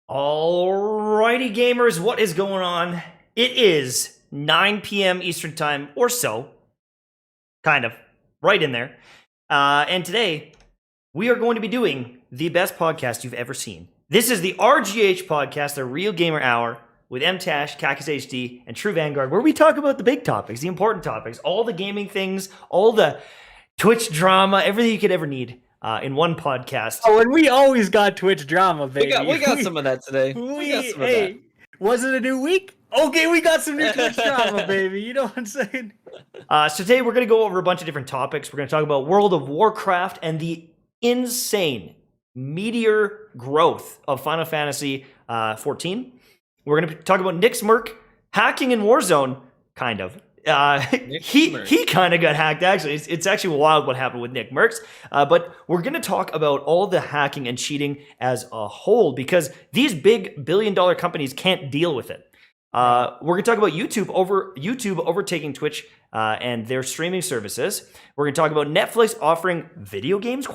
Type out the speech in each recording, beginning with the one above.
Alrighty, gamers, what is going on? It is 9 p.m. Eastern Time, or so. Kind of. Right in there. And today, we are going to be doing the best podcast you've ever seen. This is the RGH podcast, the Real Gamer Hour, with Mtashed, KackisHD, and True Vanguard, where we talk about the big topics, the important topics, all the gaming things, all the Twitch drama, everything you could ever need. In one podcast. Oh, and we always got Twitch drama, baby. We got some of that today. We got some of that. Was it a new week? Okay, we got some new Twitch drama, baby. You know what I'm saying? So today we're going to go over a bunch of different topics. We're going to talk about World of Warcraft and the insane meteor growth of Final Fantasy XIV. We're going to talk about Nick's Merc hacking in Warzone, kind of. He kind of got hacked, actually. It's actually wild what happened with Nick Mercs. But we're going to talk about all the hacking and cheating as a whole, because these big billion-dollar companies can't deal with it. We're going to talk about YouTube overtaking Twitch and their streaming services. We're going to talk about Netflix offering video games, ?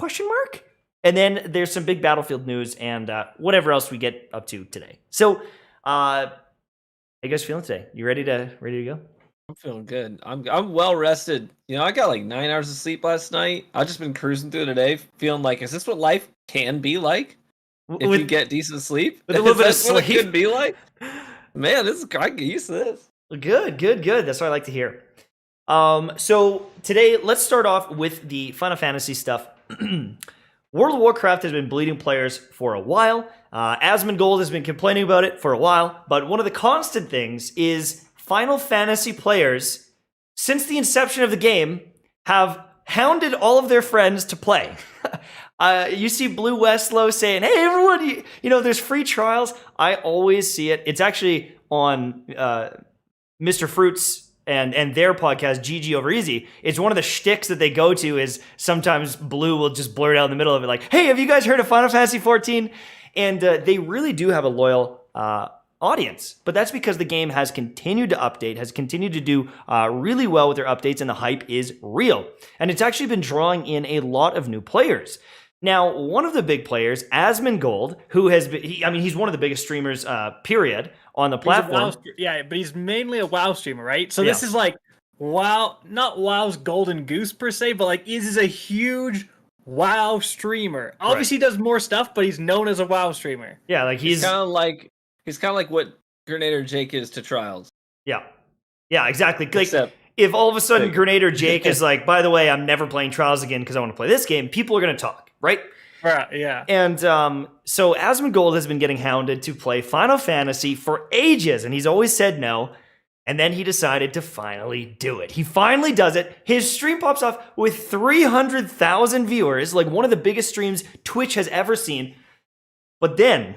And then there's some big Battlefield news and whatever else we get up to today. So, how you guys feeling today? You ready to go? I'm feeling good. I'm well rested. You know, I got like 9 hours of sleep last night. I've just been cruising through the day, feeling like, is this what life can be like? If you get decent sleep? With a little bit of sleep? What it can be like? Man, I get used to this. Good. That's what I like to hear. So today, let's start off with the Final Fantasy stuff. World of Warcraft has been bleeding players for a while. Asmongold has been complaining about it for a while, but one of the constant things is Final Fantasy players, since the inception of the game, have hounded all of their friends to play. You see Blue Westlow saying, hey, everyone, you know, there's free trials. I always see it. It's actually on Mr. Fruits and their podcast, GG Over Easy. It's one of the shticks that they go to is sometimes Blue will just blurt out in the middle of it like, hey, have you guys heard of Final Fantasy XIV? And they really do have a loyal audience, but that's because the game has continued to update, has continued to do really well with their updates, and the hype is real. And it's actually been drawing in a lot of new players. Now, one of the big players, Asmongold, who has been, he's one of the biggest streamers, period, on the platform. Yeah, but he's mainly a WoW streamer, right? So this is like WoW, not WoW's golden goose per se, but like this is a huge WoW streamer. Obviously, he does more stuff, but he's known as a WoW streamer. Yeah, like he's kind of like what Grenadier Jake is to Trials. Yeah, exactly. Like, Except if all of a sudden Grenadier Jake is like, by the way, I'm never playing Trials again because I want to play this game, people are going to talk, right? Right, yeah. And so Asmongold has been getting hounded to play Final Fantasy for ages, and he's always said no. And then he decided to finally do it. He finally does it. His stream pops off with 300,000 viewers, like one of the biggest streams Twitch has ever seen. But then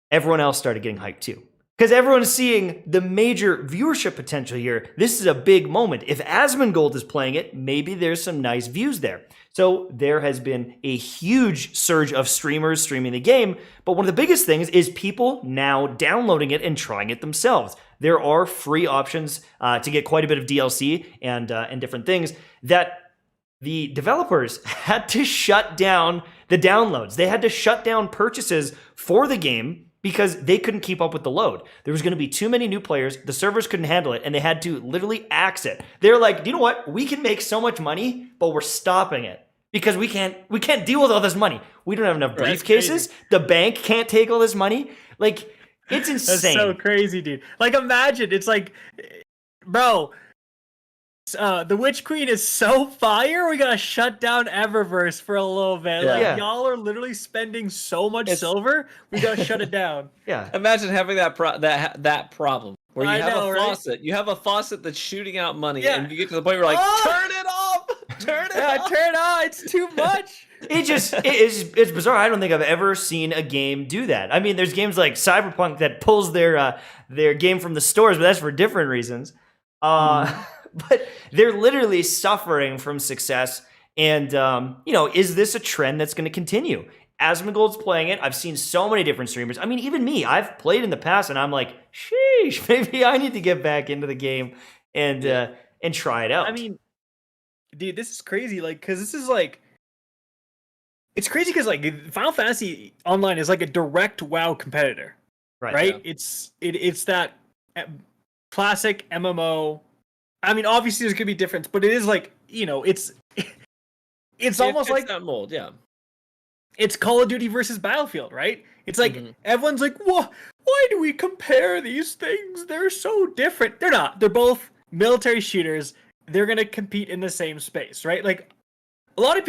everyone else started getting hyped too, because everyone's seeing the major viewership potential here. This is a big moment. If Asmongold is playing it, maybe there's some nice views there. So there has been a huge surge of streamers streaming the game, but one of the biggest things is people now downloading it and trying it themselves. There are free options to get quite a bit of DLC and different things that the developers had to shut down the downloads. They had to shut down purchases for the game because they couldn't keep up with the load. There was going to be too many new players. The servers couldn't handle it, and they had to literally axe it. They're like, you know what? We can make so much money, but we're stopping it because we can't deal with all this money. We don't have enough briefcases. The bank can't take all this money. Like, it's insane. That's so crazy, dude. Like, imagine, it's like, bro, the Witch Queen is so fire, we gotta shut down Eververse for a little bit. Yeah. Like, y'all are literally spending so much silver, we gotta shut it down. Yeah. Imagine having that problem where you have a faucet. Right? You have a faucet that's shooting out money, Yeah. and you get to the point where you're like, turn it off! Turn it off! Turn it on, it's too much! It's bizarre. I don't think I've ever seen a game do that. I mean, there's games like Cyberpunk that pulls their game from the stores, but that's for different reasons. But they're literally suffering from success. And, is this a trend that's going to continue? Asmongold's playing it. I've seen so many different streamers. I mean, even me, I've played in the past, and I'm like, sheesh, maybe I need to get back into the game and try it out. I mean, dude, this is crazy. Like, because this is like, it's crazy because like Final Fantasy Online is like a direct WoW competitor, right? Yeah. It's that classic MMO. I mean, obviously there's gonna be difference, but it is like, it's almost like that mold, yeah. It's Call of Duty versus Battlefield, right? It's like everyone's like, why do we compare these things? They're so different. They're not. They're both military shooters. They're gonna compete in the same space, right? Like a lot of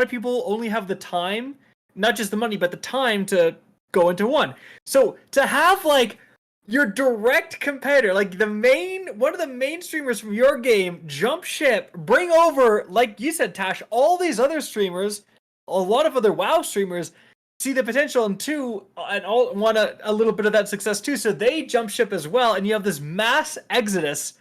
people only have the time, not just the money, but the time to go into one. So to have like your direct competitor, like one of the main streamers from your game, jump ship, bring over, like you said, Tash, all these other streamers, a lot of other WoW streamers see the potential and all want a little bit of that success too. So they jump ship as well, and you have this mass exodus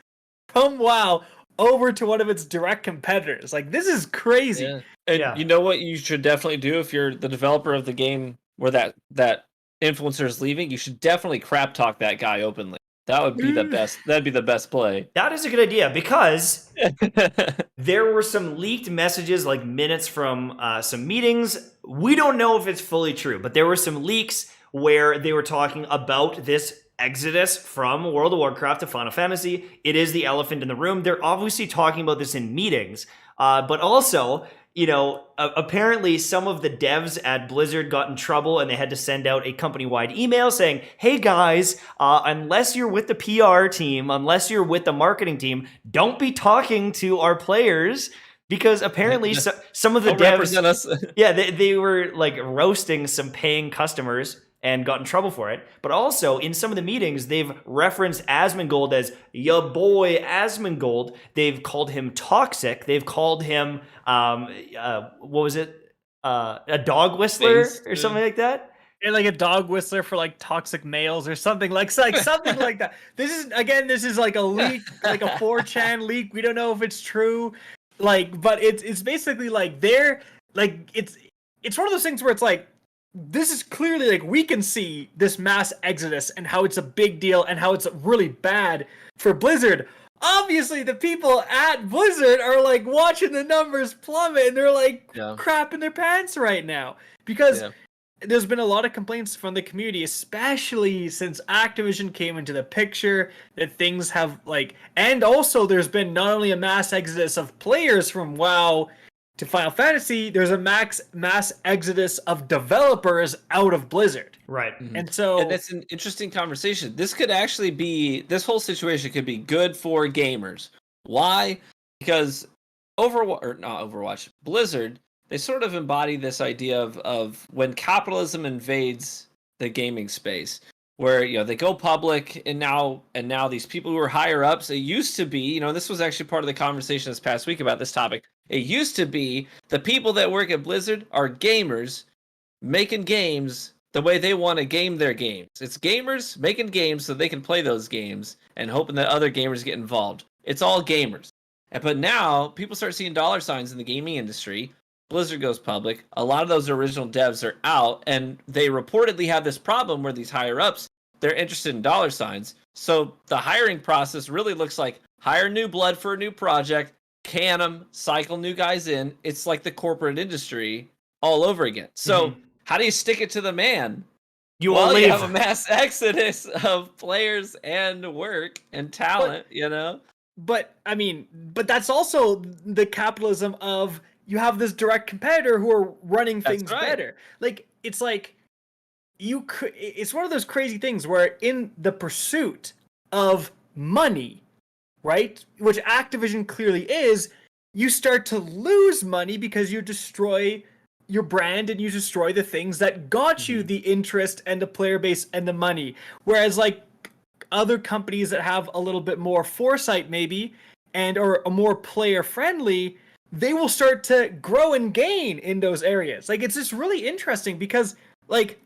from WoW over to one of its direct competitors. Like, this is crazy. Yeah. And you know what you should definitely do if you're the developer of the game where that influencer is leaving? You should definitely crap talk that guy openly. That would be the best. That'd be the best play. That is a good idea because there were some leaked messages, like minutes from some meetings. We don't know if it's fully true, but there were some leaks where they were talking about this exodus from World of Warcraft to Final Fantasy. It is the elephant in the room. They're obviously talking about this in meetings, but also, apparently some of the devs at Blizzard got in trouble and they had to send out a company-wide email saying, hey guys, unless you're with the PR team, unless you're with the marketing team, don't be talking to our players, because apparently some of the devs, they were like roasting some paying customers and got in trouble for it. But also, in some of the meetings, they've referenced Asmongold as ya boy Asmongold. They've called him toxic. They've called him, what was it? A dog whistler or something like that? And like a dog whistler for like toxic males or something like something like that. This is like a leak, like a 4chan leak. We don't know if it's true. Like, but it's basically like it's one of those things where it's like, this is clearly like, we can see this mass exodus and how it's a big deal and how it's really bad for Blizzard. Obviously, the people at Blizzard are like watching the numbers plummet and they're like crapping their pants right now because there's been a lot of complaints from the community, especially since Activision came into the picture, that things have and also there's been not only a mass exodus of players from WoW to Final Fantasy, there's a mass exodus of developers out of Blizzard. Right. Mm-hmm. And that's an interesting conversation. This whole situation could be good for gamers. Why? Because Blizzard, they sort of embody this idea of when capitalism invades the gaming space, where they go public and now these people who are higher ups, it used to be, this was actually part of the conversation this past week about this topic. It used to be the people that work at Blizzard are gamers making games the way they want to game their games. It's gamers making games so they can play those games and hoping that other gamers get involved. It's all gamers. But now people start seeing dollar signs in the gaming industry. Blizzard goes public. A lot of those original devs are out, and they reportedly have this problem where these higher ups, they're interested in dollar signs. So the hiring process really looks like hire new blood for a new project, can them, cycle new guys in. It's like the corporate industry all over again. So how do you stick it to the man You will leave. You have a mass exodus of players and work and talent, But I mean, but that's also the capitalism of you have this direct competitor who are running things better. Like it's like it's one of those crazy things where in the pursuit of money, right, which Activision clearly is, you start to lose money because you destroy your brand and you destroy the things that got you the interest and the player base and the money. Whereas like other companies that have a little bit more foresight maybe and or a more player friendly, they will start to grow and gain in those areas. Like it's just really interesting because like,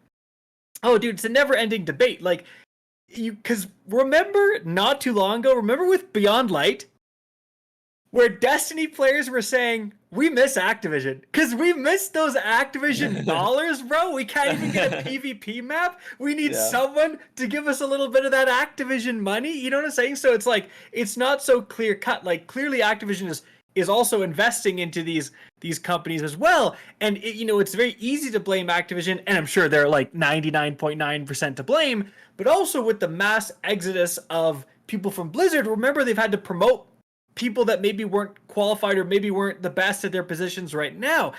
oh dude, it's a never ending debate. Like because remember not too long ago, remember with Beyond Light, where Destiny players were saying, we miss Activision. Because we miss those Activision dollars, bro. We can't even get a PvP map. We need someone to give us a little bit of that Activision money. You know what I'm saying? So it's like, it's not so clear cut. Like, clearly Activision is also investing into these companies as well. And, it's very easy to blame Activision. And I'm sure they're like 99.9% to blame. But also with the mass exodus of people from Blizzard, remember they've had to promote people that maybe weren't qualified or maybe weren't the best at their positions right now.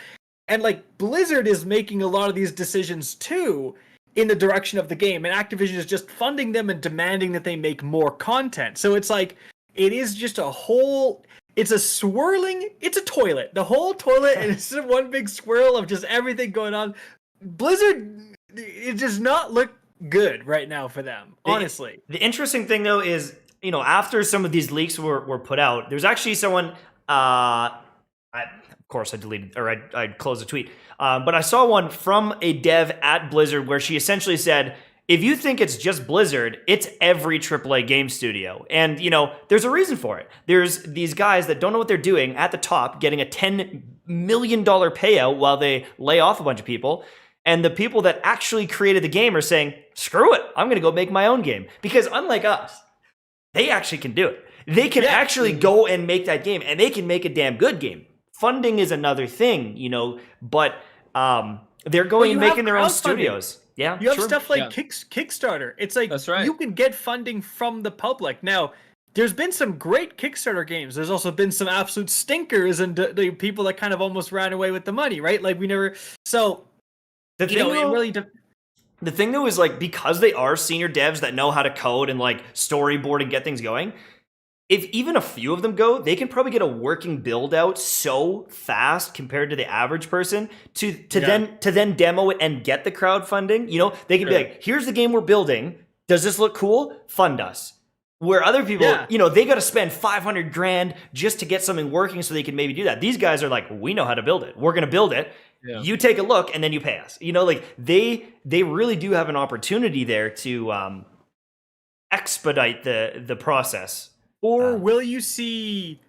And like Blizzard is making a lot of these decisions too in the direction of the game, and Activision is just funding them and demanding that they make more content. So it's like, it is just it's a toilet. The whole toilet and it's just one big swirl of just everything going on. Blizzard, it does not look good right now for them, honestly. The interesting thing though is, after some of these leaks were put out, there's actually someone, of course I deleted, or I closed the tweet, but I saw one from a dev at Blizzard where she essentially said, if you think it's just Blizzard, it's every AAA game studio. And, there's a reason for it. There's these guys that don't know what they're doing at the top getting a $10 million payout while they lay off a bunch of people. And the people that actually created the game are saying, screw it, I'm going to go make my own game. Because unlike us, they actually can do it. They can actually go and make that game, and they can make a damn good game. Funding is another thing, but they're going and making their own studios. Yeah, you have stuff like Kickstarter. It's like that's right. You can get funding from the public. Now, there's been some great Kickstarter games. There's also been some absolute stinkers and the people that kind of almost ran away with the money, right? Like we never. So the thing it really. The thing though is like, because they are senior devs that know how to code and like storyboard and get things going, if even a few of them go, they can probably get a working build out so fast compared to the average person to then demo it and get the crowdfunding. They can be like, here's the game we're building. Does this look cool? Fund us. Where other people, they got to spend $500,000 just to get something working so they can maybe do that. These guys are like, we know how to build it. We're going to build it. Yeah. You take a look and then you pay us. Like they really do have an opportunity there to expedite the process. Or will you see?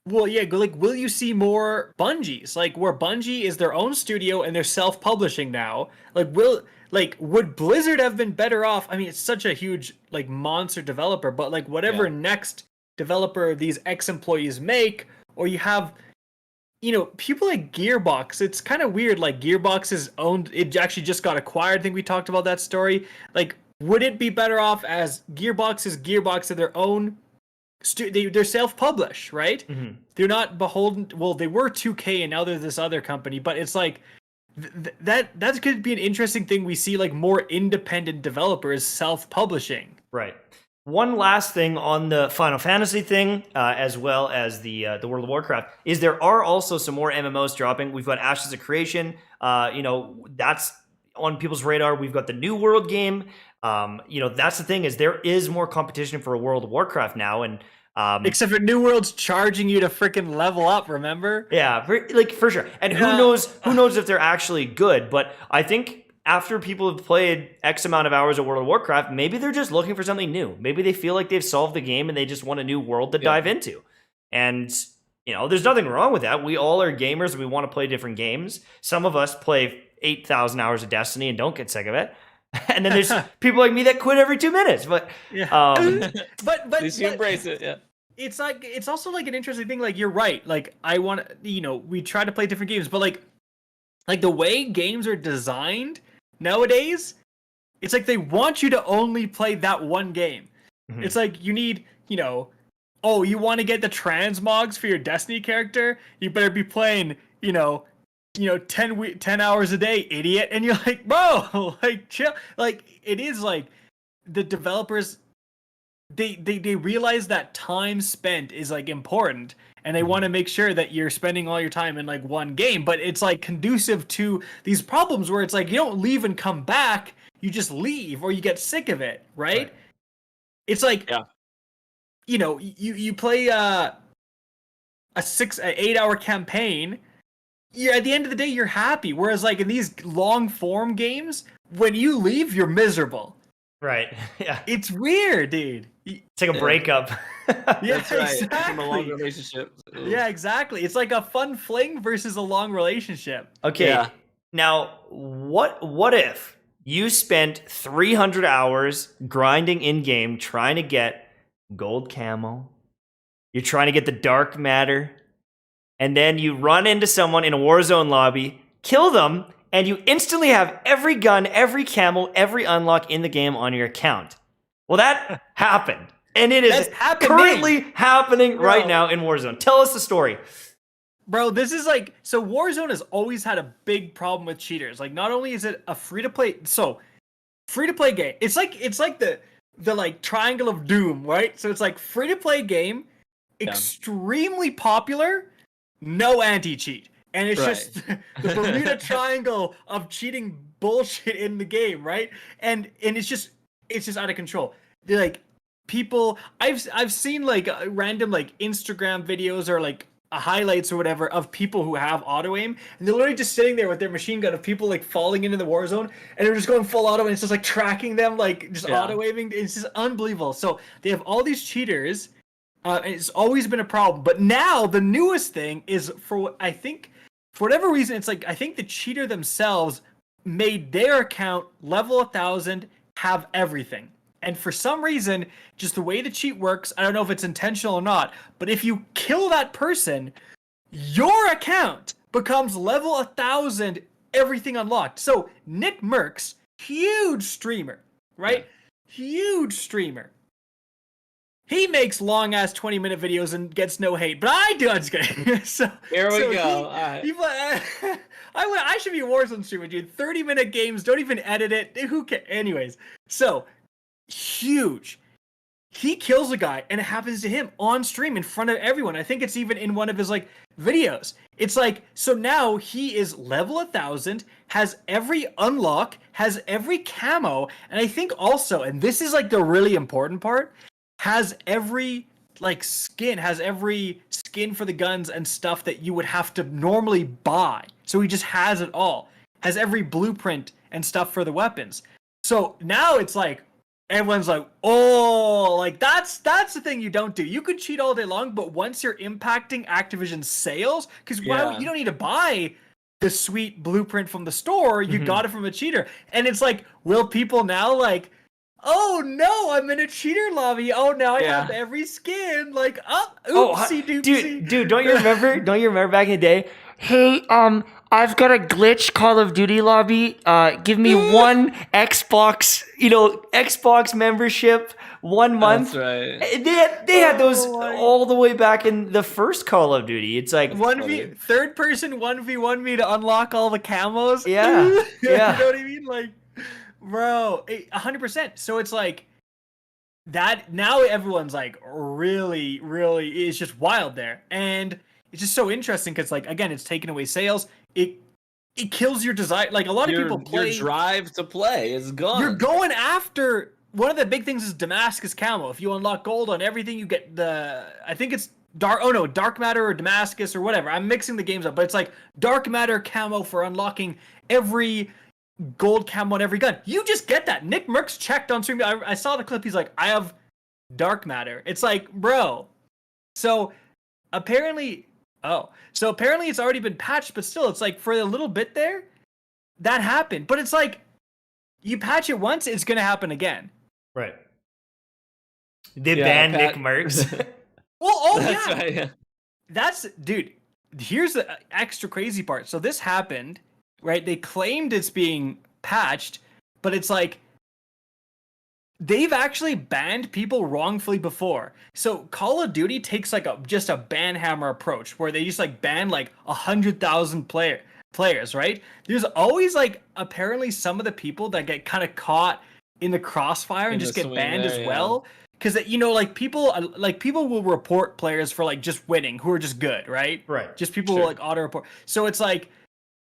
Well, yeah, will you see more Bungies? Like where Bungie is their own studio and they're self-publishing now. Would Blizzard have been better off? I mean, it's such a huge monster developer, but whatever next developer these ex-employees make, or you have. People like Gearbox, it's kind of weird. Like Gearbox is owned, it actually just got acquired. I think we talked about that story. Like, would it be better off as Gearbox of their own? They're self-published, right? Mm-hmm. They're not beholden. Well, they were 2K and now they're this other company. But it's like that could be an interesting thing. We see more independent developers self-publishing, right? One last thing on the Final Fantasy thing, as well as the World of Warcraft, is there are also some more MMOs dropping. We've got Ashes of Creation. That's on people's radar. We've got the New World game. That's the thing, is there is more competition for a World of Warcraft now, and except for New World's charging you to freaking level up. Remember? Yeah, for sure. And who knows if they're actually good? But I think, after people have played X amount of hours of World of Warcraft, maybe they're just looking for something new. Maybe they feel like they've solved the game and they just want a new world to dive into. And, there's nothing wrong with that. We all are gamers and we want to play different games. Some of us play 8,000 hours of Destiny and don't get sick of it. And then there's people like me that quit every 2 minutes. But, but at least you embrace it, yeah. It's also an interesting thing. You're right. I want to, we try to play different games, but the way games are designed nowadays, it's like they want you to only play that one game. Mhm. It's like you need, oh, you want to get the transmogs for your Destiny character? You better be playing, 10 hours a day, idiot. And you're like, bro, like chill. Like it is like the developers, they realize that time spent is like important, and they want to make sure that you're spending all your time in like one game. But it's like conducive to these problems where it's like you don't leave and come back, you just leave or you get sick of it, right? It's like, you play a 8 hour campaign. You're at the end of the day, you're happy. Whereas like in these long form games, when you leave, you're miserable. Right. Yeah. It's weird, dude. It's like a breakup. Yeah, That's right. exactly. From a long relationship. Yeah, exactly. It's like a fun fling versus a long relationship. Okay. Yeah. Now, what if you spent 300 hours grinding in game trying to get gold camo? You're trying to get the dark matter, and then you run into someone in a Warzone lobby, kill them, and you instantly have every gun, every camo, every unlock in the game on your account. Well, that happened. And it is currently happening right now in Warzone. Tell us the story. Bro, this is like, so Warzone has always had a big problem with cheaters. Like, not only is it a free-to-play game. It's like the like triangle of doom, right? So it's like free-to-play game, extremely popular, no anti-cheat. And it's just the Bermuda Triangle of cheating bullshit in the game, right? And it's just out of control. They're like people, I've seen like random like Instagram videos or like highlights or whatever of people who have auto aim, and they're literally just sitting there with their machine gun of people like falling into the war zone, and they're just going full auto, and it's just like tracking them, like just auto aiming. It's just unbelievable. So they have all these cheaters. It's always been a problem, but now the newest thing is for whatever reason, it's like I think the cheater themselves made their account level 1,000, have everything. And for some reason, just the way the cheat works, I don't know if it's intentional or not, but if you kill that person, your account becomes level 1,000, everything unlocked. So Nick Merckx, huge streamer, right? Huge streamer. He makes long-ass 20-minute videos and gets no hate, but I do. I'm just kidding. Here we go. I should be a Warzone streamer, dude. 30-minute games, don't even edit it. Who cares? Anyways, so huge. He kills a guy, and it happens to him on stream in front of everyone. I think it's even in one of his like videos. It's like, so now he is level 1,000, has every unlock, has every camo, and I think also, and this is like the really important part, has every skin for the guns and stuff that you would have to normally buy. So he just has it all. Has every blueprint and stuff for the weapons. So now it's like everyone's like, oh, like that's the thing you don't do. You could cheat all day long, but once you're impacting Activision's sales, because you don't need to buy the sweet blueprint from the store, you got it from a cheater. And it's like, will people now like, oh no, I'm in a cheater lobby. Oh, now I have every skin. Like, oopsie doopsie. Dude, don't you remember back in the day? Hey, I've got a glitch Call of Duty lobby. Give me one Xbox membership, 1 month. That's right. They had those all the way back in the first Call of Duty. It's like third person 1v1 me to unlock all the camos. Yeah. You know what I mean? Like, bro, 100%. So it's like that now everyone's like really, really, it's just wild there. And it's just so interesting because, like, again, it's taking away sales. It kills your desire. Like, a lot of people play. Your drive to play is gone. You're going after. One of the big things is Damascus camo. If you unlock gold on everything, you get I think it's dark matter or Damascus or whatever. I'm mixing the games up, but it's like dark matter camo for unlocking every gold camo on every gun. You just get that. Nick Merckx checked on stream. I saw the clip. He's like, I have dark matter. It's like, bro. So apparently it's already been patched, but still, it's like for a little bit there, that happened. But it's like, you patch it once, it's gonna happen again. Right. They banned Nick Merckx. Well, That's right, yeah. That's, dude, here's the extra crazy part. So this happened, right? They claimed it's being patched, but it's like, they've actually banned people wrongfully before. So Call of Duty takes like just a ban hammer approach where they just like ban like 100,000 players, right? There's always like apparently some of the people that get kind of caught in the crossfire and just get banned as well. Because you know, like people will report players for like just winning who are just good, right? Right. Just people will like auto report. So it's like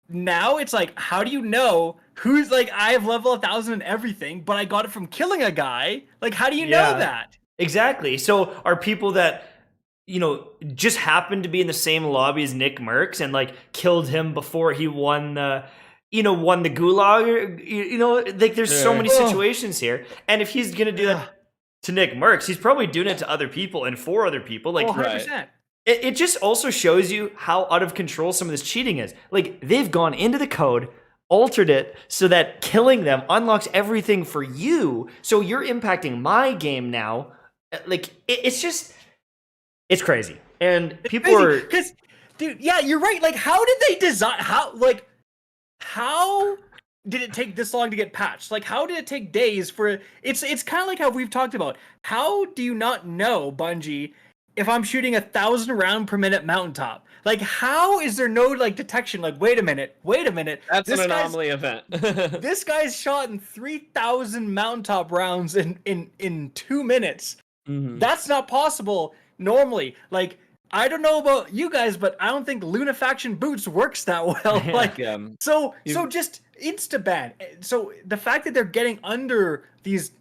now it's like, how do you know who's like, I have level 1,000 and everything, but I got it from killing a guy? Like, how do you know that? Exactly. So are people that, you know, just happened to be in the same lobby as Nick Merckx and like killed him before he won the, won the gulag, or, like there's so many situations here. And if he's going to do that to Nick Merckx, he's probably doing it to other people and for other people. Like, 100%. It just also shows you how out of control some of this cheating is. Like, they've gone into the code, altered it so that killing them unlocks everything for you. So you're impacting my game now. Like, it's just, it's crazy. And people are... Because, dude, yeah, you're right. Like, how did they design... How did it take this long to get patched? Like, how did it take days for... It's kind of like how we've talked about. How do you not know, Bungie... if I'm shooting 1,000 round per minute mountaintop? Like, how is there no like detection? Like, wait a minute. That's an anomaly event. This guy's shot in 3,000 mountaintop rounds in 2 minutes. Mm-hmm. That's not possible normally. Like, I don't know about you guys, but I don't think Lunafaction boots works that well. Like, so just insta ban. So the fact that they're getting under these,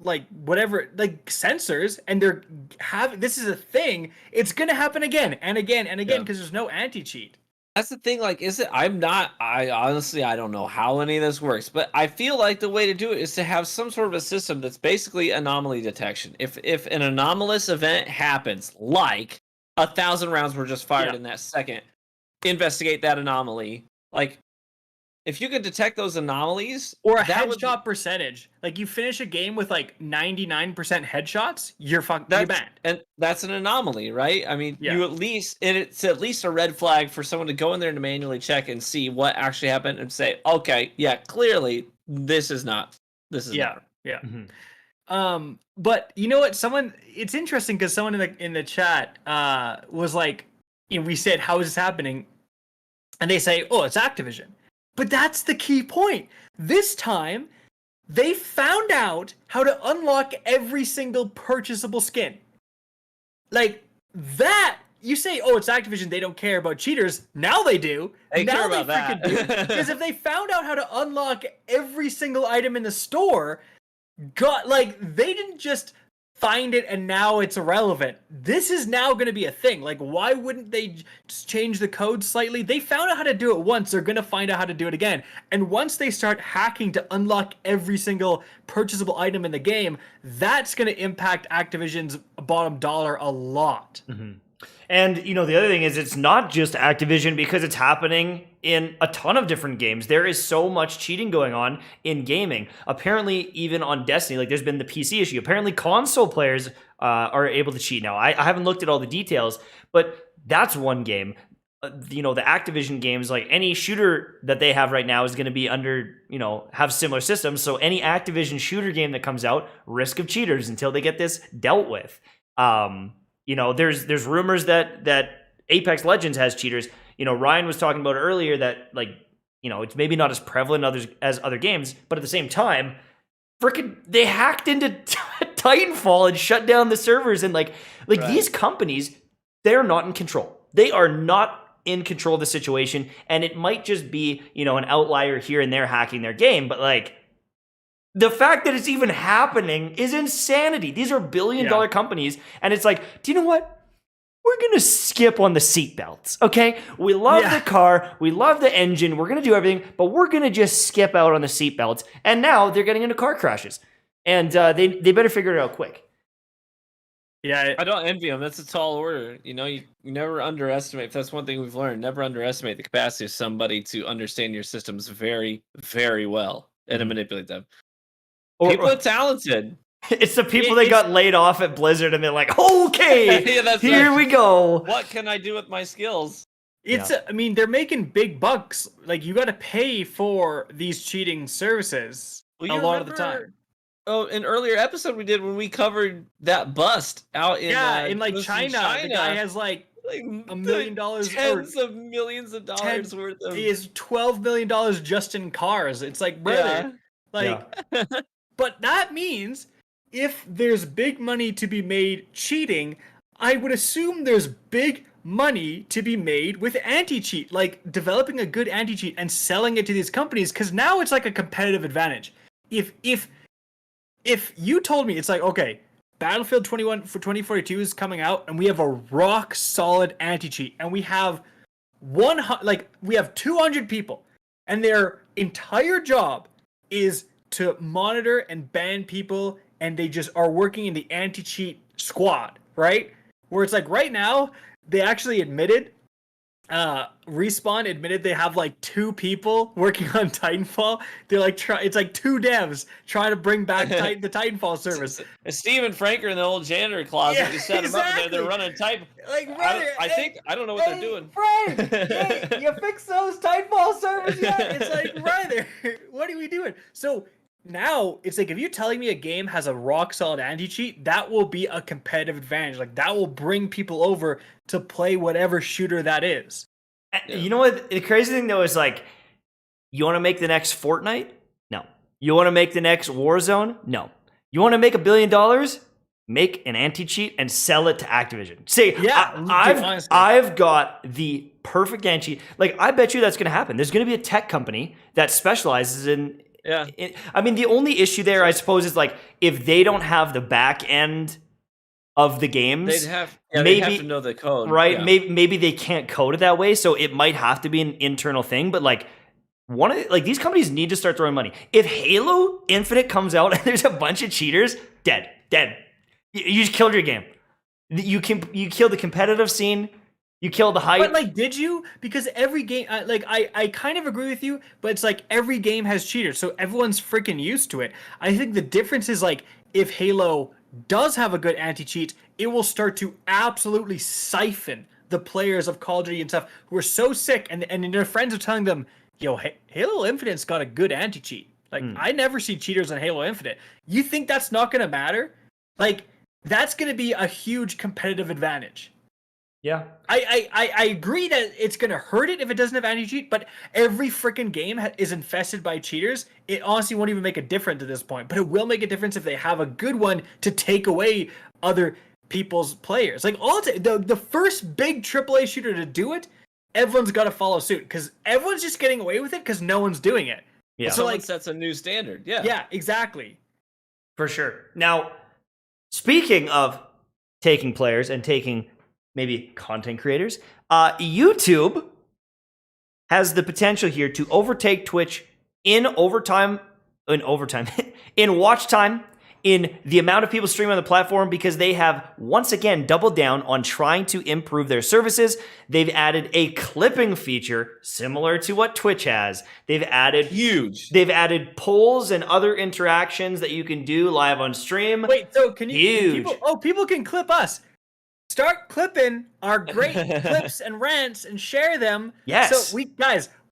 like whatever, like sensors, and they're having, this is a thing, it's gonna happen again and again and again because there's no anti-cheat. That's the thing. Like, I honestly, I don't know how any of this works, but I feel like the way to do it is to have some sort of a system that's basically anomaly detection. If an anomalous event happens, like 1,000 rounds were just fired in that second, investigate that anomaly. Like, if you could detect those anomalies, or a headshot percentage, like you finish a game with like 99% headshots, you're banned. And that's an anomaly, right? I mean, it's at least a red flag for someone to go in there and manually check and see what actually happened and say, okay, yeah, clearly this is not. Yeah. But you know what? It's interesting because someone in the chat was like, we said, how is this happening? And they say, oh, it's Activision. But that's the key point. This time, they found out how to unlock every single purchasable skin. Like, that, you say, oh, it's Activision, they don't care about cheaters. Now they do. They care about that. Because if they found out how to unlock every single item in the store, they didn't just find it and now it's irrelevant. This is now going to be a thing. Like, why wouldn't they just change the code slightly? They found out how to do it once. They're going to find out how to do it again. And once they start hacking to unlock every single purchasable item in the game, that's going to impact Activision's bottom dollar a lot. Mm-hmm. And, the other thing is it's not just Activision because it's happening in a ton of different games. There is so much cheating going on in gaming. Apparently, even on Destiny, like there's been the PC issue. Apparently, console players are able to cheat now. I haven't looked at all the details, but that's one game. The Activision games, like any shooter that they have right now is going to be under, have similar systems. So any Activision shooter game that comes out, risk of cheaters until they get this dealt with. There's rumors that Apex Legends has cheaters. Ryan was talking about earlier that, it's maybe not as prevalent as other games, but at the same time, frickin' they hacked into Titanfall and shut down the servers, and these companies, they're not in control. They are not in control of the situation, and it might just be, an outlier here and there hacking their game, but the fact that it's even happening is insanity. These are billion-dollar companies, and it's like, do you know what? We're going to skip on the seatbelts, okay? We love the car. We love the engine. We're going to do everything, but we're going to just skip out on the seatbelts. And now they're getting into car crashes. And they better figure it out quick. Yeah, I don't envy them. That's a tall order. You never underestimate. If that's one thing we've learned, never underestimate the capacity of somebody to understand your systems very, very well and to manipulate them. People are talented. It's the people that got laid off at Blizzard and they're like, okay, here we go. What can I do with my skills? I mean, they're making big bucks. Like, you got to pay for these cheating services a lot of the time. an earlier episode we did when we covered that bust out in in like China. The guy has like $1 million, tens of millions of dollars worth of. He has $12 million just in cars. It's like, brother, but that means if there's big money to be made cheating, I would assume there's big money to be made with anti-cheat, like developing a good anti-cheat and selling it to these companies, because now it's like a competitive advantage. If you told me it's like, okay, Battlefield 21 for 2042 is coming out and we have a rock solid anti-cheat and we have 200 people and their entire job is to monitor and ban people, and they just are working in the anti-cheat squad, right? Where it's like right now they actually admitted, Respawn admitted they have like 2 people working on Titanfall. They're like it's like 2 devs trying to bring back the Titanfall service. Steve and Frank are in the old janitor closet. You set them up and they're running Titan. Like, brother, I don't know what they're doing. Frank, hey, you fix those Titanfall servers yet? It's like, brother, what are we doing? So now it's like, if you're telling me a game has a rock solid anti-cheat, that will be a competitive advantage. Like, that will bring people over to play whatever shooter that is. You know what? The crazy thing though is like, you want to make the next Fortnite? No. You want to make the next Warzone? No. You want to make $1 billion? Make an anti-cheat and sell it to Activision. Say, I've got the perfect anti-cheat. Like, I bet you that's going to happen. There's going to be a tech company that specializes in. Yeah. I mean, the only issue there, I suppose, is like, if they don't have the back end of the games, they'd have to know the code, right? Yeah. Maybe they can't code it that way, so it might have to be an internal thing. But like, these companies need to start throwing money. If Halo Infinite comes out and there's a bunch of cheaters, dead. You just killed your game. You killed the competitive scene. You killed the hype. But like, did you? Because every game, I kind of agree with you, but it's like every game has cheaters, so everyone's freaking used to it. I think the difference is like, if Halo does have a good anti-cheat, it will start to absolutely siphon the players of Call of Duty and stuff who are so sick, and their friends are telling them, yo, Halo Infinite's got a good anti-cheat. Like, I never see cheaters on Halo Infinite. You think that's not going to matter? Like, that's going to be a huge competitive advantage. Yeah. I agree that it's going to hurt it if it doesn't have anti-cheat, but every freaking game is infested by cheaters. It honestly won't even make a difference at this point, but it will make a difference if they have a good one to take away other people's players. Like, the first big AAA shooter to do it, everyone's got to follow suit, because everyone's just getting away with it because no one's doing it. Yeah. So like, sets a new standard. Yeah. Yeah, exactly. For sure. Now, speaking of taking players and taking maybe content creators, YouTube has the potential here to overtake Twitch in watch time, in the amount of people streaming on the platform, because they have once again doubled down on trying to improve their services. They've added a clipping feature similar to what Twitch has. They've added polls and other interactions that you can do live on stream. Wait, so people can clip us. Start clipping our great clips and rants and share them. Yes. So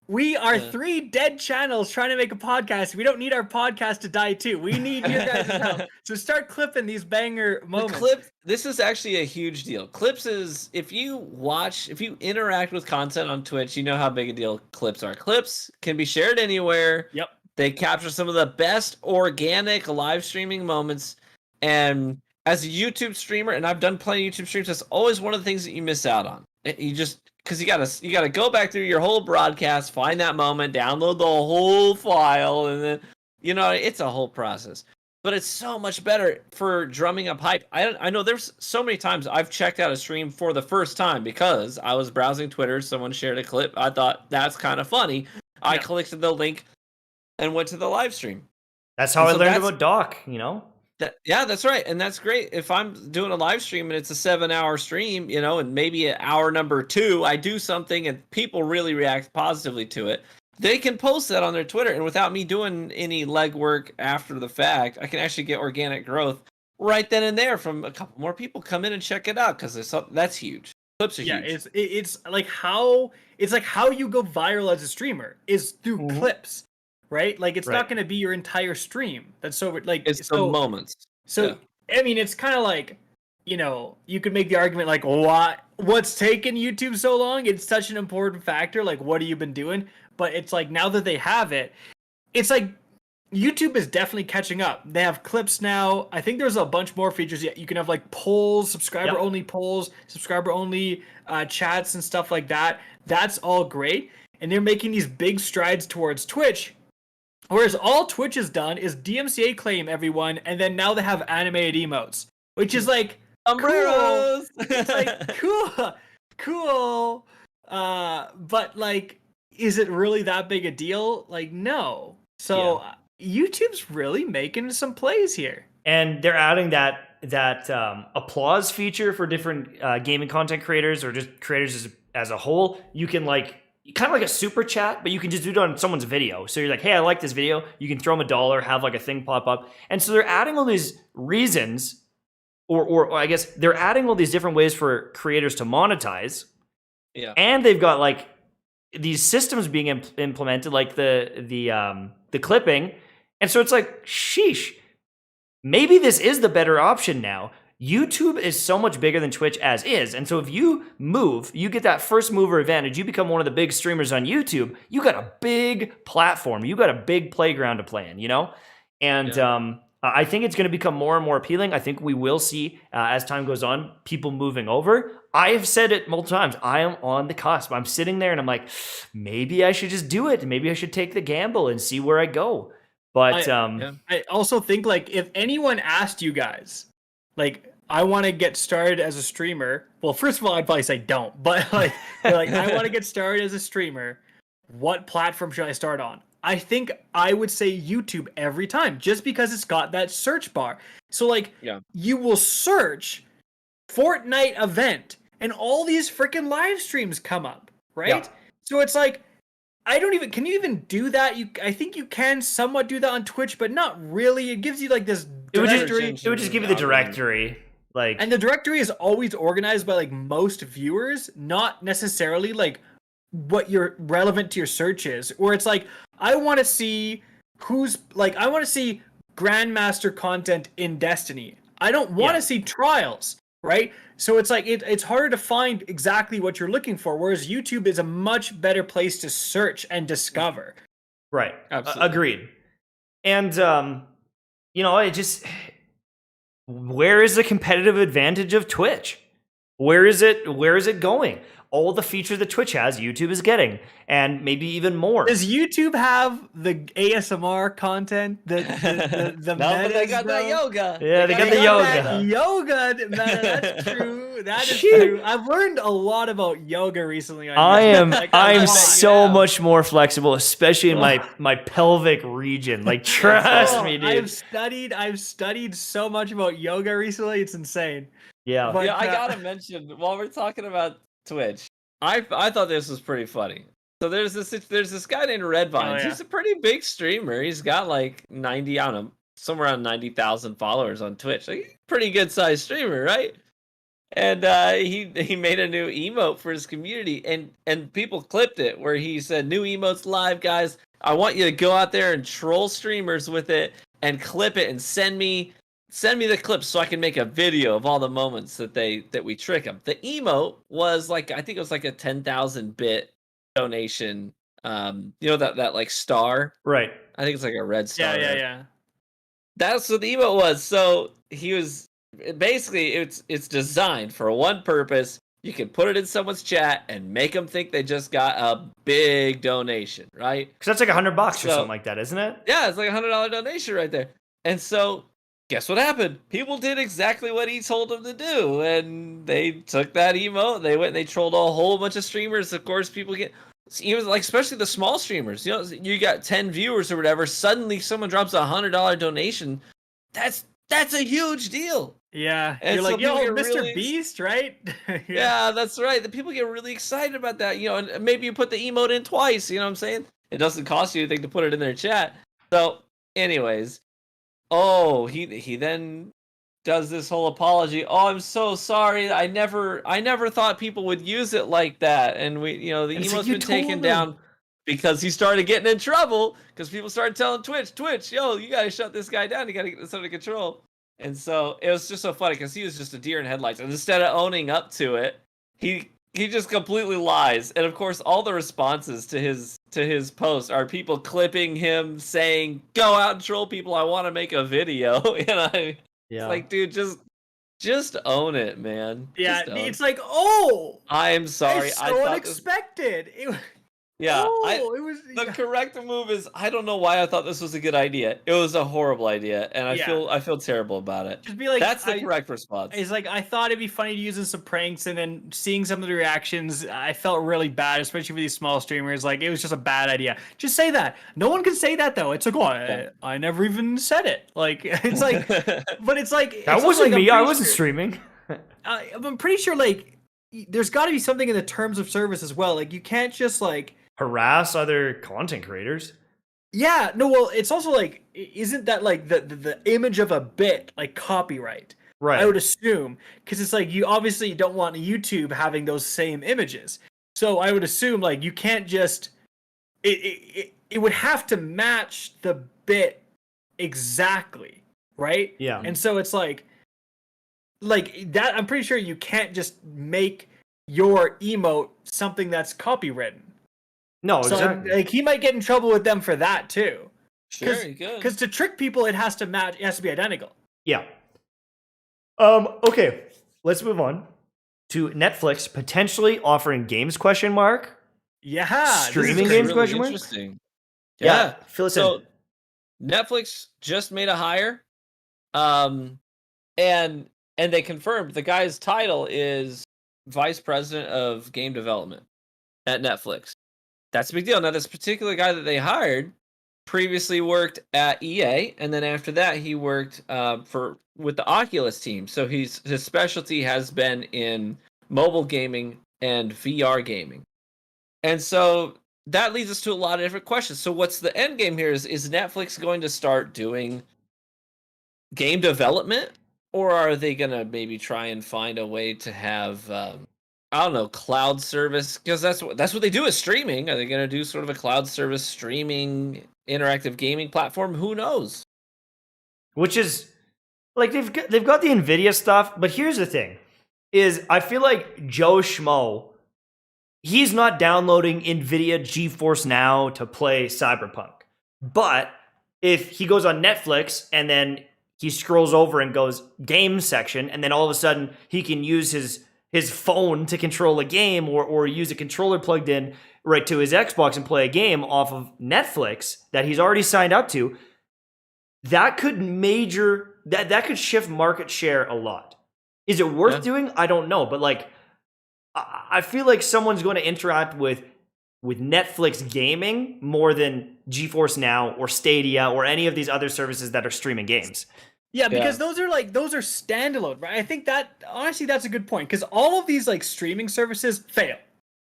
we are 3 dead channels trying to make a podcast. We don't need our podcast to die too. We need your guys' help. So start clipping these banger moments. This is actually a huge deal. Clips is, if you interact with content on Twitch, you know how big a deal clips are. Clips can be shared anywhere. Yep. They capture some of the best organic live streaming moments. And as a YouTube streamer, and I've done plenty of YouTube streams, that's always one of the things that you miss out on. You just, because you gotta go back through your whole broadcast, find that moment, download the whole file, and then it's a whole process. But it's so much better for drumming up hype. I know there's so many times I've checked out a stream for the first time because I was browsing Twitter, someone shared a clip, I thought that's kind of funny. I clicked the link and went to the live stream. That's how I learned about Doc, that's right. And that's great. If I'm doing a live stream and it's a 7-hour stream, and maybe at hour number 2, I do something and people really react positively to it, they can post that on their Twitter. And without me doing any legwork after the fact, I can actually get organic growth right then and there from a couple more people come in and check it out, because that's huge. Clips are huge. It's like how you go viral as a streamer is through clips. right? Like it's not going to be your entire stream. That's so like it's the moments. So I mean, it's kind of like, you know, you could make the argument like, what's taken YouTube so long? It's such an important factor. Like, what have you been doing? But it's like now that they have it, it's like YouTube is definitely catching up. They have clips now. I think there's a bunch more features. You can have like polls, subscriber-only polls, subscriber-only chats and stuff like that. That's all great. And they're making these big strides towards Twitch. Whereas all Twitch has done is DMCA claim everyone, and then now they have animated emotes, which is like sombreros. Cool. It's like cool. But like, is it really that big a deal? Like, no. So YouTube's really making some plays here, and they're adding that applause feature for different gaming content creators or just creators as a whole. You can like kind of like a super chat, but you can just do it on someone's video. So you're like, hey, I like this video. You can throw them $1, have like a thing pop up, and so they're adding all these reasons, or I guess they're adding all these different ways for creators to monetize. Yeah, and they've got like these systems being implemented, like the clipping. And so it's like, sheesh, maybe this is the better option now. YouTube is so much bigger than Twitch as is. And so if you move, you get that first mover advantage, you become one of the big streamers on YouTube, you got a big platform, you got a big playground to play in, you know? And I think it's going to become more and more appealing. I think we will see, as time goes on, people moving over. I have said it multiple times. I am on the cusp. I'm sitting there and I'm like, maybe I should just do it. Maybe I should take the gamble and see where I go. But I also think like if anyone asked you guys, like, I want to get started as a streamer. Well, first of all, I'd probably say don't. But like, I want to get started as a streamer. What platform should I start on? I think I would say YouTube every time, just because it's got that search bar. So like, you will search Fortnite event, and all these freaking live streams come up, right? Yeah. So it's like, can you even do that? I think you can somewhat do that on Twitch, but not really. It gives you like this directory. It would just give you the directory. Like, and the directory is always organized by like most viewers, not necessarily like what you're relevant to your search is. Where it's like, I want to see Grandmaster content in Destiny. I don't want to see trials, right? So it's like it's harder to find exactly what you're looking for, whereas YouTube is a much better place to search and discover. Right. Absolutely. Agreed. And you know, it just, where is the competitive advantage of Twitch? Where is it going? All the features that Twitch has, YouTube is getting, and maybe even more. Does YouTube have the ASMR content? The no, but they got that yoga. Yeah, they got the yoga. Yoga, man, that's true. That is true. I've learned a lot about yoga recently. I am so much more flexible, especially in my pelvic region. Like, trust me, dude. I've studied so much about yoga recently. It's insane. Yeah. But, I gotta mention, while we're talking about Twitch, I thought this was pretty funny. So there's this guy named Redvines. He's a pretty big streamer. He's got like 90, I don't know, somewhere around 90,000 followers on Twitch. Like, pretty good sized streamer, right? And he made a new emote for his community, and people clipped it where he said, "New emotes live, guys. I want you to go out there and troll streamers with it and clip it and send me the clips so I can make a video of all the moments that we trick them." The emote was like, I think it was like a 10,000 bit donation. You know that like star, right? I think it's like a red star. Yeah. That's what the emote was. So he was basically, it's designed for one purpose. You can put it in someone's chat and make them think they just got a big donation, right? Because that's like $100 or something like that, isn't it? Yeah, it's like $100 donation right there. And so, guess what happened? People did exactly what he told them to do, and they took that emote. They went and they trolled a whole bunch of streamers. Of course, people get, even like, especially the small streamers. You know, you got 10 viewers or whatever. Suddenly, someone drops a $100 donation. That's a huge deal. Yeah, and you're so like, yo, Mr. really, Beast, right? Yeah, that's right. The people get really excited about that. You know, and maybe you put the emote in twice. You know what I'm saying? It doesn't cost you anything to put it in their chat. So, anyways, he then does this whole apology. "Oh, I'm so sorry. I never thought people would use it like that." And the emote's been taken down because he started getting in trouble because people started telling Twitch, yo, you gotta shut this guy down. You gotta get this under control. And so it was just so funny because he was just a deer in headlights. And instead of owning up to it, he just completely lies. And of course, all the responses to his posts are people clipping him saying, "Go out and troll people. I want to make a video." And it's like, dude, just own it, man. Yeah, it's like, oh, I am sorry. it's so unexpected. Yeah, it was the correct move is I don't know why I thought this was a good idea. It was a horrible idea, and I feel terrible about it. Just be like, that's the correct response. It's like I thought it'd be funny to use in some pranks, and then seeing some of the reactions, I felt really bad, especially for these small streamers. Like it was just a bad idea. Just say that. No one can say that though. It's like, oh, I never even said it. Like it's like, but it's like that wasn't me. I wasn't streaming. I'm pretty sure like there's got to be something in the terms of service as well. Like you can't just like harass other content creators. Yeah, no, well, it's also like, isn't that like the image of a bit like copyright? Right. I would assume, because it's like you obviously don't want YouTube having those same images. So I would assume like you can't just it would have to match the bit exactly, right? Yeah. And so it's like that. I'm pretty sure you can't just make your emote something that's copywritten. No, so, exactly. Like he might get in trouble with them for that too. Sure, good. Because to trick people, it has to match. It has to be identical. Yeah. Okay. Let's move on to Netflix potentially offering games ? Yeah. Streaming games ? Interesting. Yeah. Fill us in. So Netflix just made a hire, and they confirmed the guy's title is Vice President of Game Development at Netflix. That's a big deal. Now, this particular guy that they hired previously worked at EA, and then after that, he worked with the Oculus team. So his specialty has been in mobile gaming and VR gaming. And so that leads us to a lot of different questions. So what's the end game here? Is Netflix going to start doing game development, or are they going to maybe try and find a way to have I don't know, cloud service, because that's what they do is streaming. Are they going to do sort of a cloud service streaming interactive gaming platform? Who knows? Which is like they've got the Nvidia stuff, but here's the thing: is I feel like Joe Schmo, he's not downloading Nvidia GeForce Now to play Cyberpunk, but if he goes on Netflix and then he scrolls over and goes game section, and then all of a sudden he can use his phone to control a game or use a controller plugged in right to his Xbox and play a game off of Netflix that he's already signed up to, that could that could shift market share a lot. Is it worth doing? I don't know. But like, I feel like someone's going to interact with Netflix gaming more than GeForce Now or Stadia or any of these other services that are streaming games. Yeah, because those are standalone, right? I think that honestly that's a good point because all of these like streaming services fail.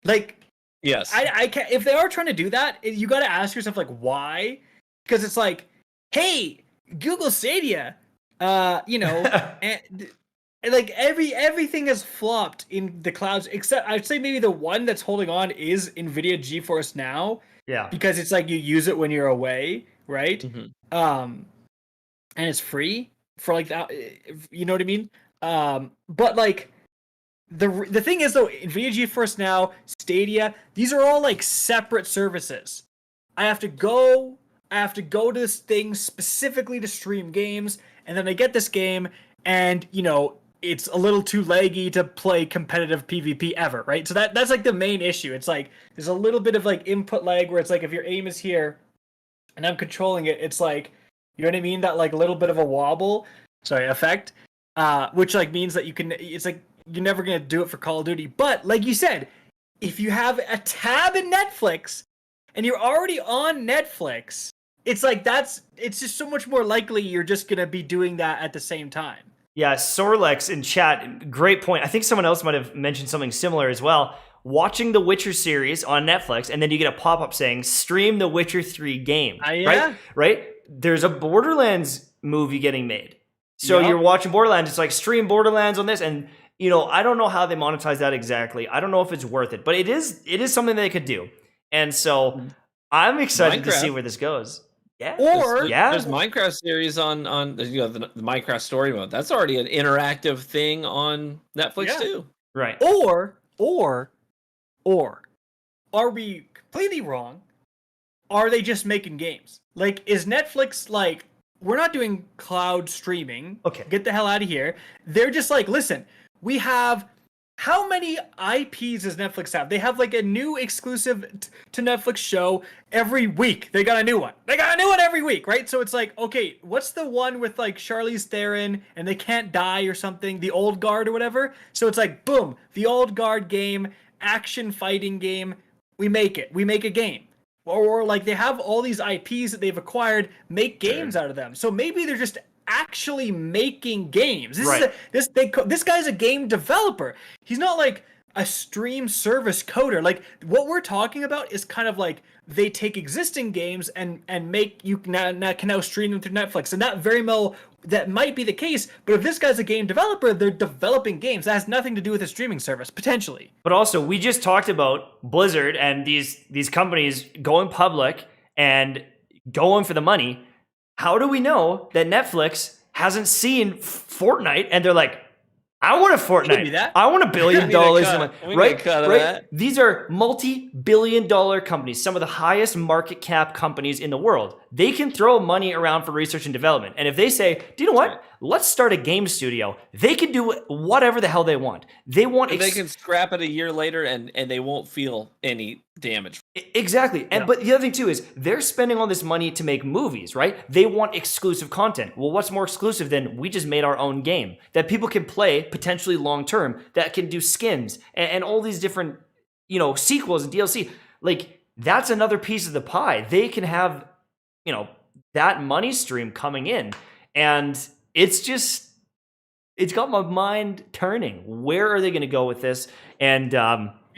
Like, yes, I can't. If they are trying to do that, you got to ask yourself like why? Because it's like, hey, Google Stadia, and like everything has flopped in the clouds except I'd say maybe the one that's holding on is Nvidia GeForce Now. Yeah, because it's like you use it when you're away, right? Mm-hmm. And it's free for like that, you know what I mean? But like the thing is though, Nvidia GeForce Now, Stadia, these are all like separate services. I have to go to this thing specifically to stream games, and then I get this game, and it's a little too laggy to play competitive PvP ever, right? So that's like the main issue. It's like there's a little bit of like input lag where it's like if your aim is here, and I'm controlling it, it's like. You know what I mean? That like little bit of a wobble, effect, which like means that it's like you're never gonna do it for Call of Duty. But like you said, if you have a tab in Netflix and you're already on Netflix, it's like it's just so much more likely you're just gonna be doing that at the same time. Yeah, Sorlex in chat, great point. I think someone else might have mentioned something similar as well. Watching the Witcher series on Netflix, and then you get a pop-up saying stream the Witcher 3 game. Yeah. Right? There's a Borderlands movie getting made. So you're watching Borderlands, it's like stream Borderlands on this, and I don't know how they monetize that exactly. I don't know if it's worth it, but it is something they could do. And so I'm excited to Minecraft. see where this goes. Yeah. Or- There's Minecraft series on the Minecraft story mode. That's already an interactive thing on Netflix too. Right. Or are we completely wrong? Are they just making games? Like, is Netflix like, we're not doing cloud streaming. Okay. Get the hell out of here. They're just like, listen, we have, how many IPs does Netflix have? They have like a new exclusive to Netflix show every week. They got a new one. They got a new one every week, right? So it's like, okay, what's the one with like Charlize Theron and they can't die or something? The Old Guard or whatever. So it's like, boom, the Old Guard game, action fighting game. We make it. We make a game. Or like they have all these IPs that they've acquired, make games out of them. So maybe they're just actually making games. This guy's a game developer. He's not like a stream service coder. Like what we're talking about is kind of like they take existing games and make you can now stream them through Netflix. And that might be the case, but if this guy's a game developer, they're developing games. That has nothing to do with a streaming service, potentially. But also, we just talked about Blizzard and these companies going public and going for the money. How do we know that Netflix hasn't seen Fortnite and they're like, I want a Fortnite. I want $1 billion. Right? These are multi-billion-dollar companies, some of the highest market cap companies in the world. They can throw money around for research and development. And if they say, do you know what? Let's start a game studio. They can do whatever the hell they want. They can scrap it a year later and they won't feel any damage. Exactly. But the other thing too is they're spending all this money to make movies, right? They want exclusive content. Well, what's more exclusive than we just made our own game that people can play potentially long term, that can do skins and all these different, sequels and DLC. Like that's another piece of the pie. They can have, that money stream coming in, and it's got my mind turning. Where are they going to go with this? And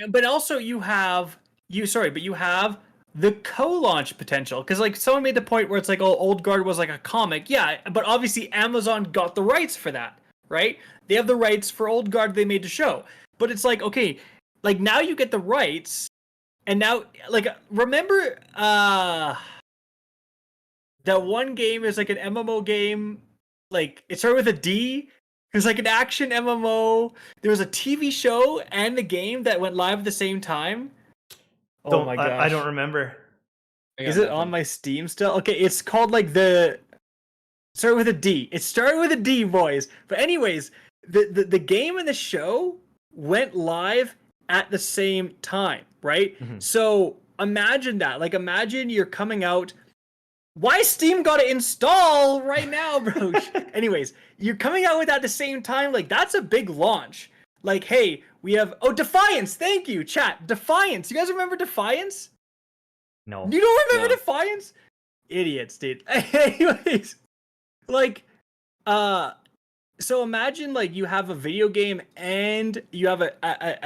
but also you have the co-launch potential, because like someone made the point where it's like, oh, Old Guard was like a comic, but obviously Amazon got the rights for that, right? They have the rights for Old Guard they made the show, but it's like, okay, like now you get the rights, and now like remember that one game is like an MMO game, like it started with a D. It was like an action MMO. There was a TV show and the game that went live at the same time. Oh my gosh. I don't remember. Is it on my Steam still? Okay, it's called like started with a D. It started with a D, boys. But anyways, the game and the show went live at the same time, right? Mm-hmm. So imagine that. Like imagine you're coming out. Why Steam got to install right now, bro? Anyways, you're coming out with that at the same time. Like, that's a big launch. Like, hey, we have... Oh, Defiance. Thank you, chat. Defiance. You guys remember Defiance? No. You don't remember Defiance? Idiots, dude. Anyways, like, so imagine, like, you have a video game and you have a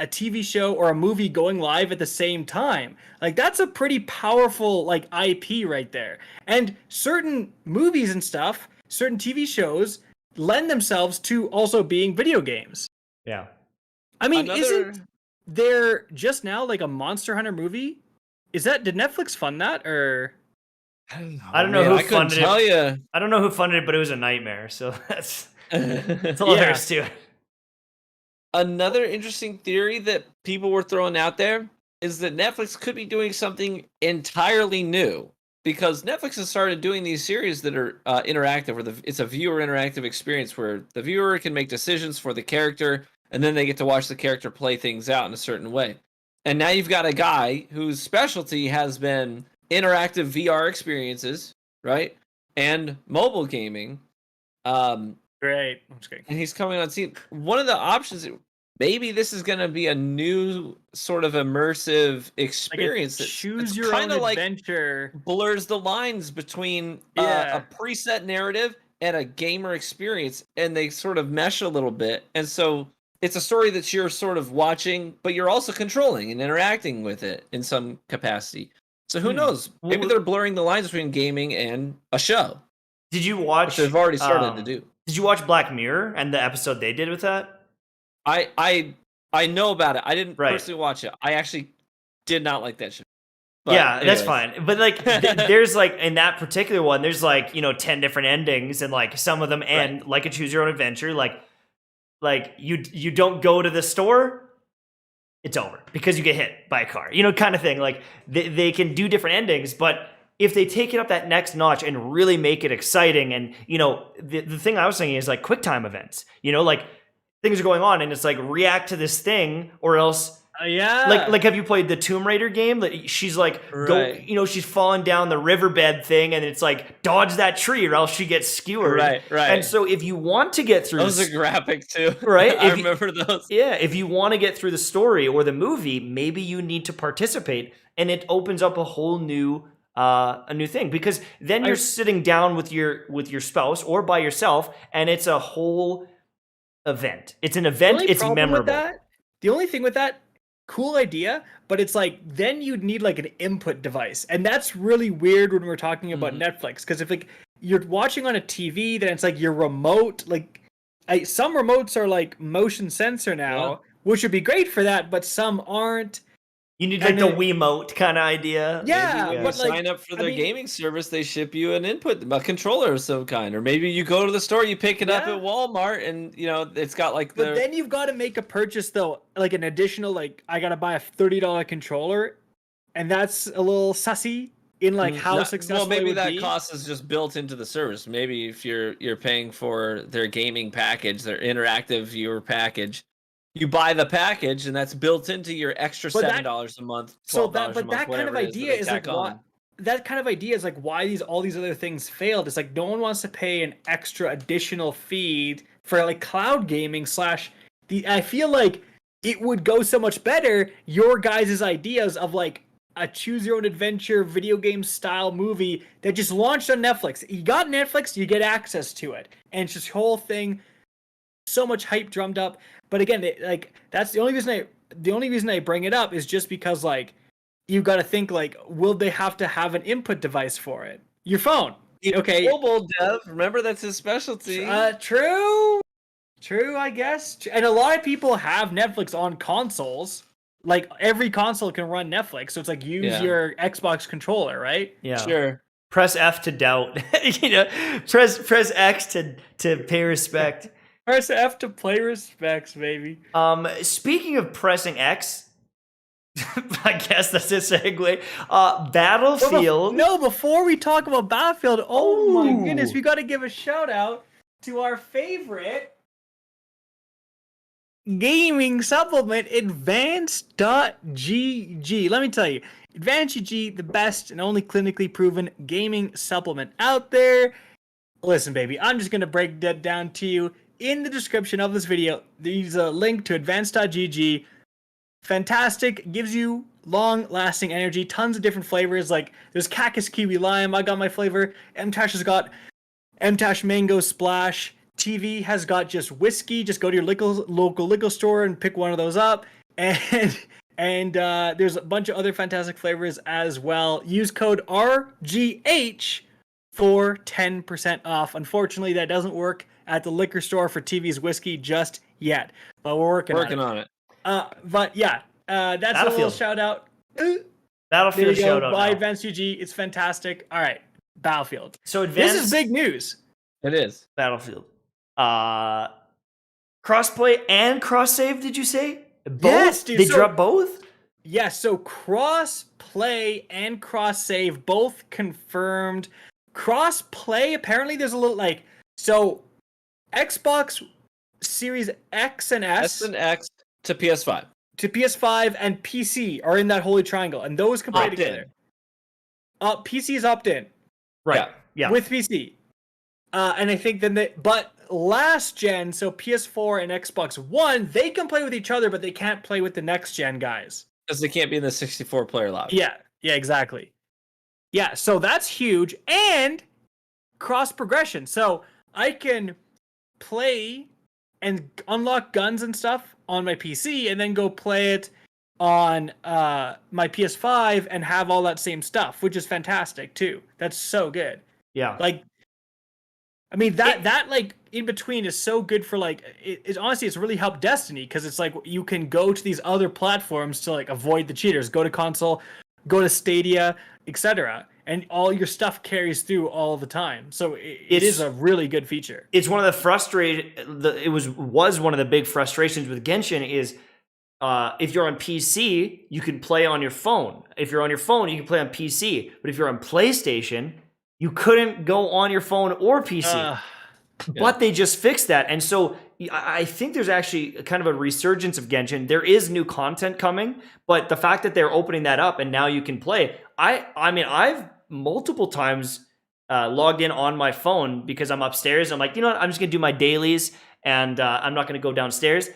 TV show or a movie going live at the same time. Like, that's a pretty powerful, like, IP right there. And certain movies and stuff, certain TV shows lend themselves to also being video games. Yeah. I mean, isn't there just now, like, a Monster Hunter movie? Did Netflix fund that, or... I don't know who funded it. I don't know who funded it, but it was a nightmare, so that's... That's all there is to it. Another interesting theory that people were throwing out there is that Netflix could be doing something entirely new, because Netflix has started doing these series that are interactive, where it's a viewer interactive experience where the viewer can make decisions for the character, and then they get to watch the character play things out in a certain way. And now you've got a guy whose specialty has been interactive VR experiences, right? And mobile gaming. Great. I'm just kidding. And he's coming on scene. One of the options, maybe this is going to be a new sort of immersive experience. Like choose your own adventure. Like blurs the lines between a preset narrative and a gamer experience, and they sort of mesh a little bit. And so it's a story that you're sort of watching, but you're also controlling and interacting with it in some capacity. So who knows? Maybe they're blurring the lines between gaming and a show. Did you watch? Which they've already started to do. Did you watch Black Mirror and the episode they did with that? I know about it. I didn't personally watch it. I actually did not like that show. But yeah, that's anyways. fine. But like, there's like in that particular one, there's like 10 different endings, and like some of them end like a choose your own adventure. Like you don't go to the store, it's over because you get hit by a car. Kind of thing. Like they can do different endings, but if they take it up that next notch and really make it exciting, and the thing I was thinking is like quick time events. Like things are going on, and it's like react to this thing, or else. Yeah. Like have you played the Tomb Raider game? That she's like she's falling down the riverbed thing, and it's like dodge that tree or else she gets skewered. Right. And so if you want to get through, those are graphic too. Right? I remember those. Yeah, if you want to get through the story or the movie, maybe you need to participate, and it opens up a whole new thing, because then you're sitting down with your spouse or by yourself, and it's a whole event. It's an event. It's memorable. The only thing with that. Cool idea, but it's like then you'd need like an input device, and that's really weird when we're talking about Netflix, because if like you're watching on a TV, then it's like your remote, like some remotes are like motion sensor now, which would be great for that, but some aren't. You need like the Wiimote kind of idea. Yeah, maybe but like, sign up for their gaming service, they ship you an input, a controller of some kind, or maybe you go to the store, you pick it up at Walmart, and it's got like But then you've got to make a purchase though, like an additional, like I got to buy a $30 controller, and that's a little sussy in like how successful. Well, maybe it would that be. cost is just built into the service. Maybe if you're paying for their gaming package, their interactive viewer package. You buy the package, and that's built into your extra $7 a month. So that kind of idea is like what that kind of idea is like why all these other things failed. It's like no one wants to pay an extra additional fee for like cloud gaming / I feel like it would go so much better. Your guys' ideas of like a choose your own adventure video game style movie that just launched on Netflix. You got Netflix, you get access to it, and it's this whole thing. So much hype drummed up, but again, like that's the only reason I bring it up is just because like you got to think like, will they have to have an input device for it? Your phone, okay? Mobile dev, remember that's his specialty. True, I guess, and a lot of people have Netflix on consoles. Like every console can run Netflix, so it's like use your Xbox controller, right? Yeah, sure. Press F to doubt. Press X to pay respect. Press F to play respects, baby. Speaking of pressing X, I guess that's a segue. Battlefield. Before we talk about Battlefield, oh my goodness, we got to give a shout out to our favorite gaming supplement, Advanced.gg. Let me tell you, Advanced.gg, the best and only clinically proven gaming supplement out there. Listen, baby, I'm just going to break that down to you. In the description of this video, there's a link to Advanced.gg. Fantastic, gives you long-lasting energy, tons of different flavors. Like there's Kakkis Kiwi Lime, I got my flavor. Mtashed has got Mtashed Mango Splash. TV has got just whiskey. Just go to your local liquor store and pick one of those up. And there's a bunch of other fantastic flavors as well. Use code RGH for 10% off. Unfortunately, that doesn't work at the liquor store for TV's whiskey just yet, but we're working on it. But yeah, that's a little shout out. Battlefield shout out. By Advanced.gg, it's fantastic. All right, Battlefield. So this is big news. It is Battlefield. Crossplay and cross save. Did you say both? Yes, dude. They drop both. Yes. So cross play and cross save both confirmed. Cross play. Apparently, there's a little like so. Xbox Series X and S and X to PS5. To PS5 and PC are in that holy triangle, and those can play together. PC is opt-in. Right. Yeah. With PC. And I think but last gen, so PS4 and Xbox One, they can play with each other, but they can't play with the next gen guys. Because they can't be in the 64-player lobby. Yeah, exactly. Yeah, so that's huge. And cross progression. So I can play and unlock guns and stuff on my PC and then go play it on my PS5 and have all that same stuff, which is fantastic too. That's so good. Yeah. Like, I mean, that like in between is so good for like, honestly, it's really helped Destiny because it's like you can go to these other platforms to like avoid the cheaters, go to console, go to Stadia, etc. And all your stuff carries through all the time. So it is a really good feature. It's one of it was one of the big frustrations with Genshin is if you're on PC, you can play on your phone. If you're on your phone, you can play on PC. But if you're on PlayStation, you couldn't go on your phone or PC. But they just fixed that. And so I think there's actually kind of a resurgence of Genshin. There is new content coming, but the fact that they're opening that up and now you can play. I mean, I've multiple times logged in on my phone because I'm upstairs. I'm like, you know what? I'm just going to do my dailies and I'm not going to go downstairs.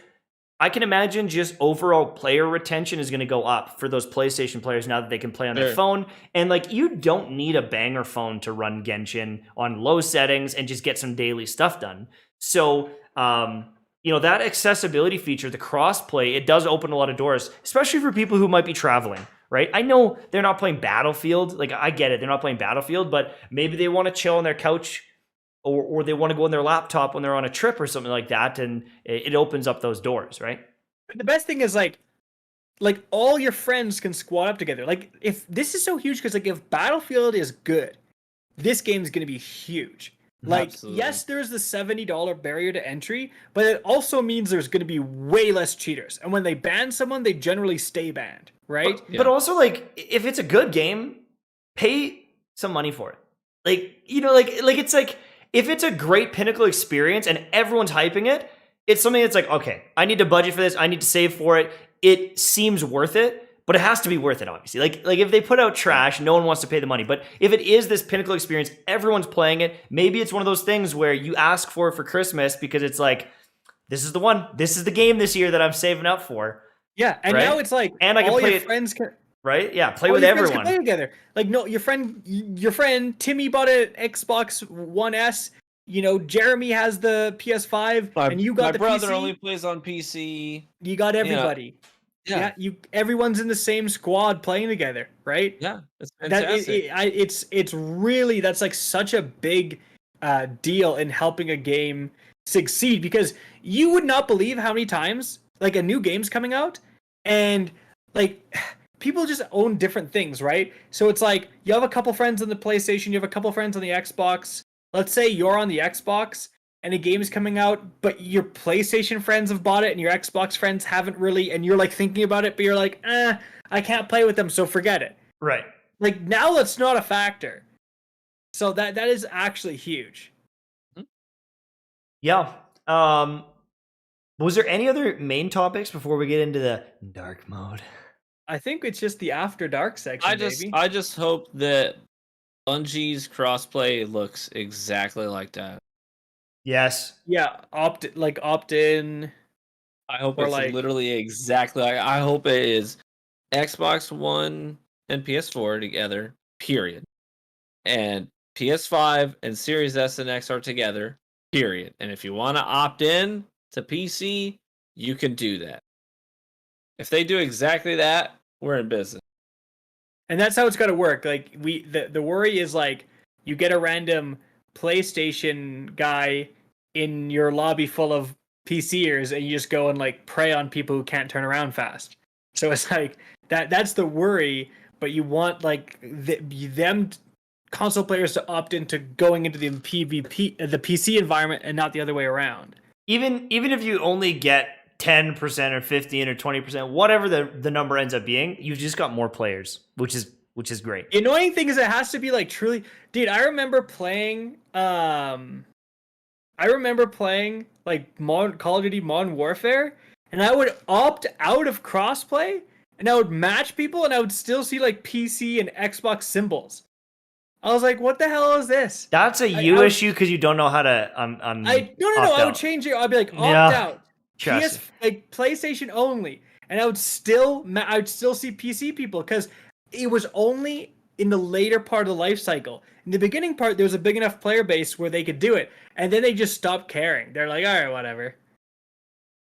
I can imagine just overall player retention is going to go up for those PlayStation players now that they can play on their phone. And like, you don't need a banger phone to run Genshin on low settings and just get some daily stuff done. So, you know, that accessibility feature, the crossplay, it does open a lot of doors, especially for people who might be traveling, right? I know they're not playing Battlefield. Like, I get it. They're not playing Battlefield, but maybe they want to chill on their couch or they want to go on their laptop when they're on a trip or something like that, and it opens up those doors, right? The best thing is like all your friends can squad up together. Like, if this is so huge, because like if Battlefield is good, this game is going to be huge. Like, absolutely. Yes, there's the $70 barrier to entry, but it also means there's going to be way less cheaters. And when they ban someone, they generally stay banned, right? But also, like, if it's a good game, pay some money for it. Like, you know, like it's like, if it's a great Pinnacle experience and everyone's hyping it, it's something that's like, okay, I need to budget for this. I need to save for it. It seems worth it, but it has to be worth it, obviously. Like if they put out trash, no one wants to pay the money. But if it is this Pinnacle experience, everyone's playing it. Maybe it's one of those things where you ask for it for Christmas because it's like, this is the one. This is the game this year that I'm saving up for. Yeah, and right? Now it's like, and I can play it. Friends can. Right? Yeah, play with everyone. Can play together. Like, no, your friend Timmy bought an Xbox One S. You know, Jeremy has the PS5, and you got the PC. My brother only plays on PC. You got everybody. Yeah. Everyone's in the same squad playing together, right? Yeah, it's fantastic. It's really, that's like such a big deal in helping a game succeed, because you would not believe how many times like a new game's coming out and like people just own different things, right? So it's like you have a couple friends on the PlayStation, you have a couple friends on the Xbox. Let's say you're on the Xbox and a game is coming out, but your PlayStation friends have bought it and your Xbox friends haven't really, and you're like thinking about it, but you're like, I can't play with them, so forget it. Right. Like, now that's not a factor. So that is actually huge. Yeah. Was there any other main topics before we get into the dark mode? I think it's just the After Dark section. I just hope that Bungie's crossplay looks exactly like that. Yes. Yeah, opt in. I hope it's like literally exactly like. I hope it is Xbox One and PS4 together. Period. And PS5 and Series S and X are together. Period. And if you want to opt in to PC, you can do that. If they do exactly that, we're in business. And that's how it's got to work. Like, the worry is like you get a random PlayStation guy in your lobby full of PCers and you just go and like prey on people who can't turn around fast. So it's like that's the worry, but you want like them console players to opt into going into the PvP, the PC environment, and not the other way around. Even if you only get 10% or 15 or 20%, whatever the number ends up being, you've just got more players, which is great. The annoying thing is it has to be like truly, dude. I remember playing like Call of Duty Modern Warfare, and I would opt out of crossplay, and I would match people, and I would still see like PC and Xbox symbols. I was like, what the hell is this? That's a you issue because you don't know how to I would change it. I'd be like, opt out. Like PlayStation only, and I would still see PC people because it was only in the later part of the life cycle. In the beginning part, there was a big enough player base where they could do it, and then they just stopped caring. They're like, all right, whatever.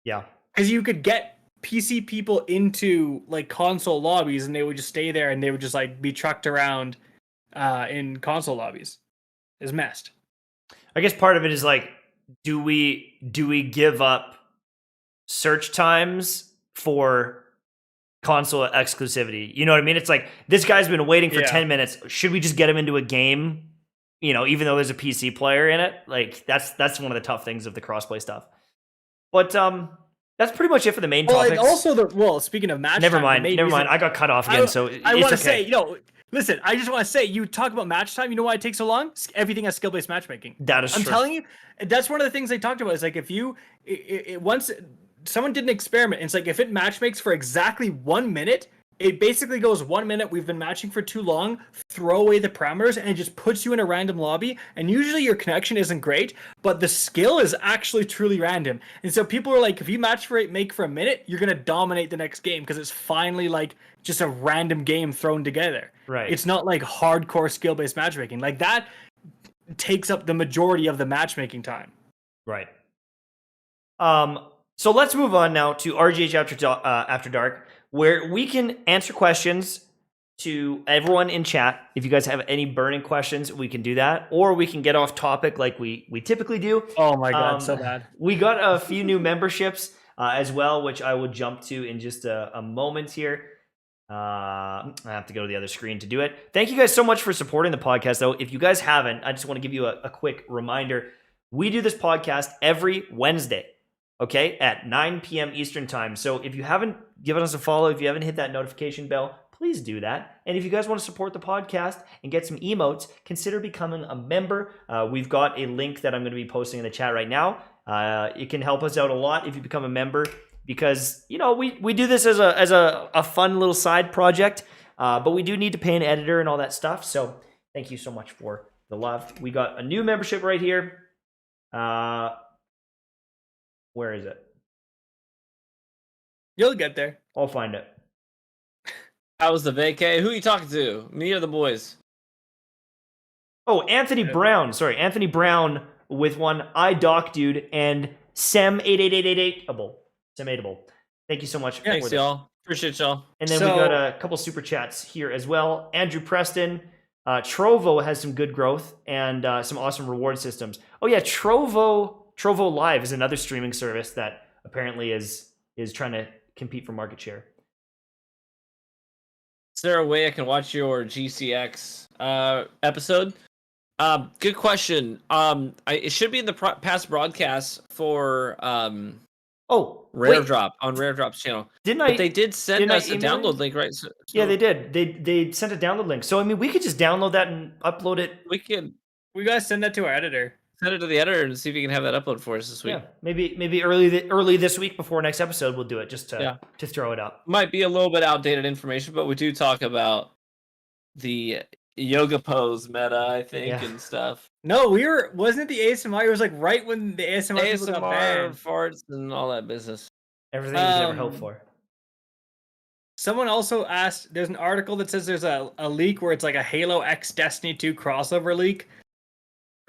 Yeah, because you could get PC people into like console lobbies, and they would just stay there, and they would just like be trucked around in console lobbies. It's messed. I guess part of it is like, do we give up search times for console exclusivity. You know what I mean? It's like, this guy's been waiting for 10 minutes. Should we just get him into a game? You know, even though there's a PC player in it, like that's one of the tough things of the crossplay stuff. But that's pretty much it for the main topics. And also speaking of match never time, mind. I got cut off again, I want to say, listen, I just want to say, you talk about match time. You know why it takes so long? Everything has skill-based matchmaking. That is true. I'm telling you, that's one of the things they talked about. Is like, if you once someone did an experiment, and it's like, if it matchmakes for exactly 1 minute. It basically goes 1 minute, we've been matching for too long, throw away the parameters, and it just puts you in a random lobby. And usually your connection isn't great, but the skill is actually truly random. And so people are like, if you make for a minute, you're going to dominate the next game because it's finally like just a random game thrown together. Right. It's not like hardcore skill-based matchmaking. Like, that takes up the majority of the matchmaking time. Right. So let's move on now to RGH After Dark, where we can answer questions to everyone in chat. If you guys have any burning questions, we can do that, or we can get off topic like we typically do. Oh my god, so bad. We got a few new memberships as well, which I will jump to in just a moment here. I have to go to the other screen to do it. Thank you guys so much for supporting the podcast, though. If you guys haven't, I just want to give you a quick reminder. We do this podcast every Wednesday, okay, at 9 p.m. Eastern time. So if you haven't given us a follow, if you haven't hit that notification bell, please do that. And if you guys want to support the podcast and get some emotes, consider becoming a member. We've got a link that I'm going to be posting in the chat right now. It can help us out a lot if you become a member, because, you know, we do this as a fun little side project, but we do need to pay an editor and all that stuff. So thank you so much for the love. We got a new membership right here. Where is it? You'll get there. I'll find it. How was the vacay? Who are you talking to? Me or the boys? Oh, Anthony Brown. Sorry, Anthony Brown with one iDoc dude and Sem8888able. Sem8able. Thank you so much. Thanks, y'all. Appreciate y'all. And then we got a couple super chats here as well. Andrew Preston. Trovo has some good growth and some awesome reward systems. Oh yeah, Trovo Live is another streaming service that apparently is trying to compete for market share. Is there a way I can watch your GCX episode? Good question. It should be in the past broadcasts for Rare Drop on Rare Drop's channel. But they did send us a download link, right? So, yeah, they did. They sent a download link. So I mean, we could just download that and upload it. We gotta send that to our editor. Send it to the editor and see if you can have that upload for us this week. Yeah, maybe early this week before next episode we'll do it just to throw it up. Might be a little bit outdated information, but we do talk about the yoga pose meta, I think, and stuff. No, wasn't it the ASMR? It was like right when the ASMR people got banned. Farts and all that business. Everything was never hoped for. Someone also asked, there's an article that says there's a leak where it's like a Halo X Destiny 2 crossover leak.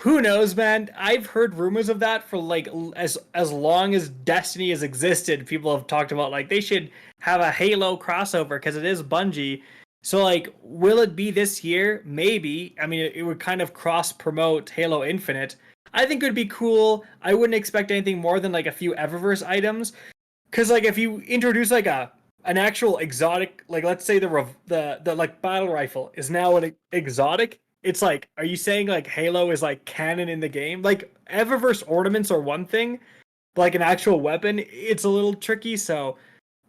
Who knows, man? I've heard rumors of that for like as long as Destiny has existed. People have talked about like they should have a Halo crossover because it is Bungie. So like, will it be this year? Maybe. I mean, it would kind of cross-promote Halo Infinite. I think it would be cool. I wouldn't expect anything more than like a few Eververse items. Because like if you introduce like an actual exotic, like let's say the like battle rifle is now an exotic. It's like, are you saying like Halo is like canon in the game? Like Eververse ornaments are one thing, but like an actual weapon, it's a little tricky. So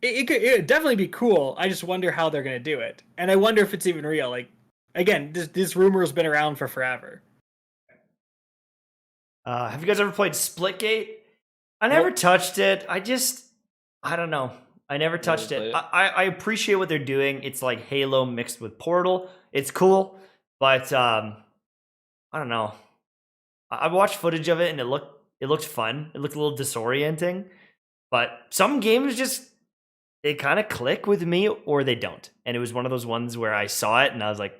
it could definitely be cool. I just wonder how they're gonna do it, and I wonder if it's even real. Like again, this rumor has been around for forever. Have you guys ever played Splitgate? I never touched it. I don't know. I never touched it. I appreciate what they're doing. It's like Halo mixed with Portal. It's cool. But I don't know. I watched footage of it and it looked fun. It looked a little disorienting. But some games they kind of click with me or they don't. And it was one of those ones where I saw it and I was like,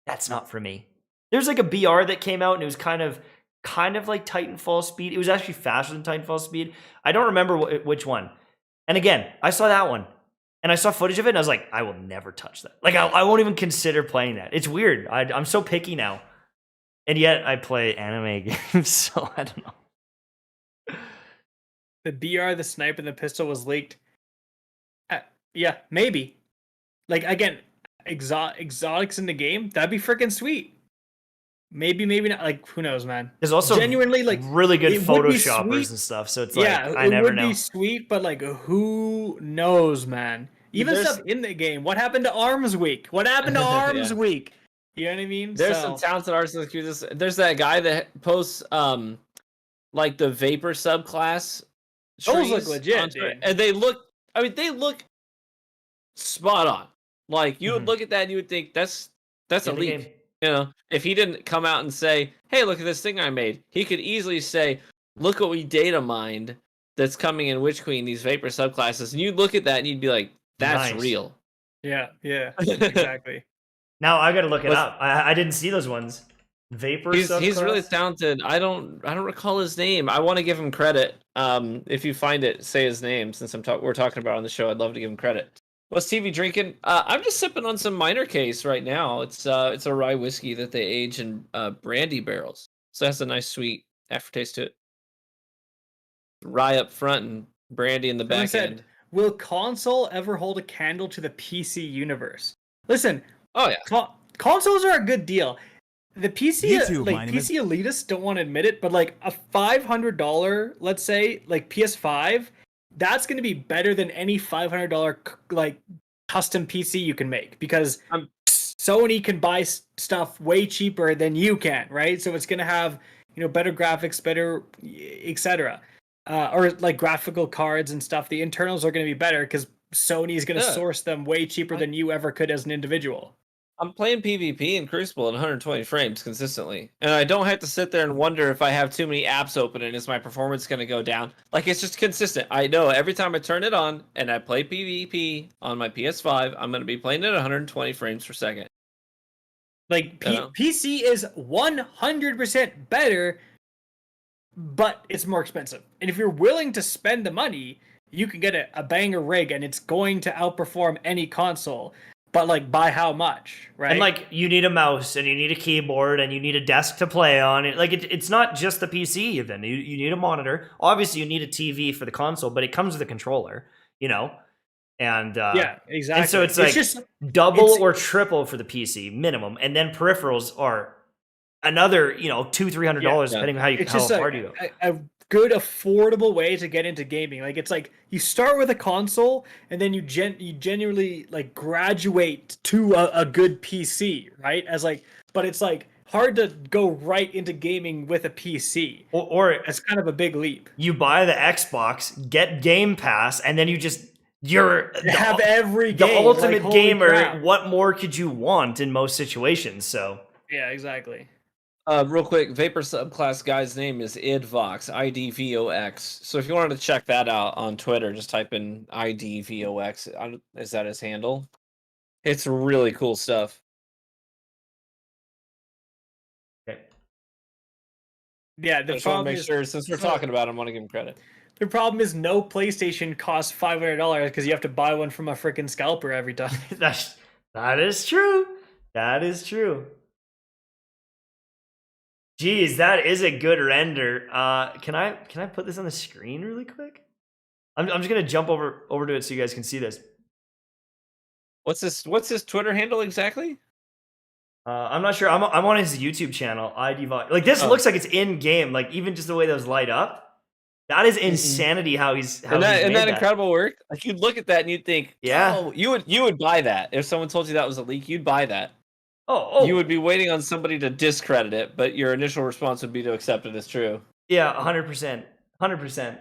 that's not for me. There's like a BR that came out and it was kind of like Titanfall speed. It was actually faster than Titanfall speed. I don't remember which one. And again, I saw that one. And I saw footage of it, and I was like, I will never touch that. Like, I won't even consider playing that. It's weird. I'm so picky now. And yet, I play anime games, so I don't know. The BR, the snipe, and the pistol was leaked. Yeah, maybe. Like again, exotics in the game, that'd be freaking sweet. Maybe not. Like, who knows, man? There's also genuinely like really good it would be photoshoppers sweet. and stuff, so it's Yeah, like I it never would know. be sweet, but like, who knows, man? Even There's stuff in the game. What happened to Arms Week? What happened to Arms Yeah. Week? You know what I mean? There's some talented artists in the community. There's that guy that posts like the Vapor subclass. Those look trees legit, onto it, dude. and they look. I mean, they look spot on. Like you would Mhm. look at that and you would think that's a In the leak. game. You know, if he didn't come out and say, "Hey, look at this thing I made," he could easily say, "Look what we data mined that's coming in Witch Queen, these Vapor subclasses," and you'd look at that and you'd be like, "That's Nice. real." Yeah, exactly. Now I gotta look it Was- up. I didn't see those ones. Vapor He's really subclass? talented. I don't recall his name. I want to give him credit. If you find it, say his name. Since we're talking about it on the show, I'd love to give him credit. What's TV drinking? I'm just sipping on some minor case right now. It's a rye whiskey that they age in brandy barrels, so it has a nice sweet aftertaste to it. Rye up front and brandy in the Someone back said, end. will console ever hold a candle to the PC universe? Listen, Oh yeah, consoles are a good deal. The PC, YouTube, my like name is- PC elitists don't want to admit it, but like a $500, let's say, like PS5, that's going to be better than any $500 like custom PC you can make because Sony can buy stuff way cheaper than you can, right? So it's going to have, you know, better graphics, better, etc. Or like graphical cards and stuff. The internals are going to be better because Sony is going to Yeah. source them way cheaper than you ever could as an individual. I'm playing PvP in Crucible at 120 frames consistently, and I don't have to sit there and wonder if I have too many apps open and is my performance going to go down. Like, it's just consistent. I know every time I turn it on and I play PvP on my PS5, I'm going to be playing at 120 frames per second. Like Yeah. PC is 100% better, but it's more expensive. And if you're willing to spend the money, you can get a banger rig, and it's going to outperform any console. But like, by how much, right? And like, you need a mouse, and you need a keyboard, and you need a desk to play on. Like, it's not just the PC even. You need a monitor. Obviously, you need a TV for the console, but it comes with a controller, you know? And yeah, exactly. And so it's like just double or triple for the PC minimum, and then peripherals are another, you know, $200-$300 depending on it's how just hard you go. a good affordable way to get into gaming. Like, it's like you start with a console and then you genuinely like graduate to a good PC, right? As like, but it's like hard to go right into gaming with a PC. Or It's kind of a big leap. you buy the Xbox, get Game Pass, and then you're Have every the game, ultimate like, holy gamer. crap. What more could you want in most situations? So Yeah, exactly. Real quick, Vapor subclass guy's name is idvox, IDVOX. So if you wanted to check that out on Twitter, just type in IDVOX. Is that his handle? It's really cool stuff. okay. Yeah, I the just want to problem make is sure, since we're talking about him, I want to give him credit. the problem is no PlayStation costs $500 because you have to buy one from a freaking scalper every time. that is true. That is true. Geez, that is a good render. Can I put this on the screen really quick? I'm just gonna jump over to it so you guys can see this. What's his Twitter handle exactly? I'm not sure. I'm on his YouTube channel. Like, this Oh. looks like it's in game. Like, even just the way those light up. That is insanity. How he's Isn't that incredible work? Like, you'd look at that and you'd think, Yeah. oh, you would buy that if someone told you that was a leak. You'd buy that. Oh, You would be waiting on somebody to discredit it, but your initial response would be to accept it as true. yeah, 100%, 100%.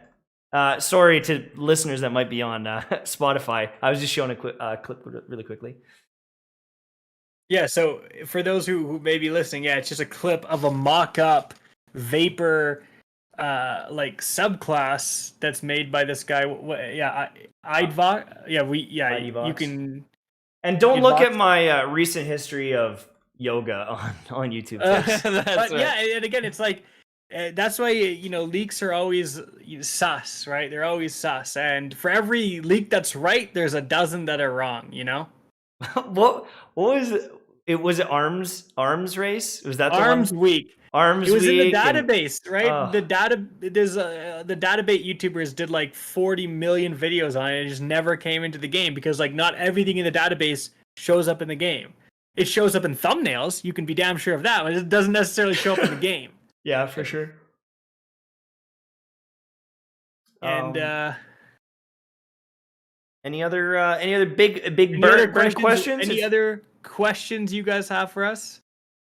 Sorry to listeners that might be on Spotify. I was just showing a clip really quickly. Yeah, so for those who may be listening, yeah, it's just a clip of a mock-up Vapor like subclass that's made by this guy. IDVOX. Yeah, IDVOX. you can. And don't You'd look watch- at my recent history of yoga on YouTube. folks. But yeah, and again, it's like that's why leaks are always sus, right? They're always sus, and for every leak that's right, there's a dozen that are wrong. You know. what was it? It was arms race. Was that the Arms one? Week. Arms It was in the Week and- database, right? Oh. The database YouTubers did like 40 million videos on it. It just never came into the game because like not everything in the database shows up in the game. It shows up in thumbnails. You can be damn sure of that, but it doesn't necessarily show up in the game. Yeah, for sure. And any other big any other burn questions? Any other questions you guys have for us?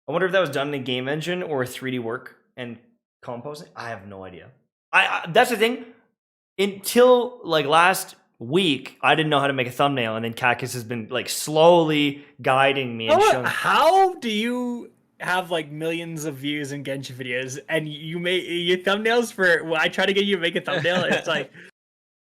I wonder if that was done in a game engine or 3D work and composing. I have no idea. I that's the thing. Until like last week, I didn't know how to make a thumbnail, and then Kackis has been like slowly guiding me and showing. How do you have like millions of views in Genshin videos and you make your thumbnails for? Well, I try to get you to make a thumbnail.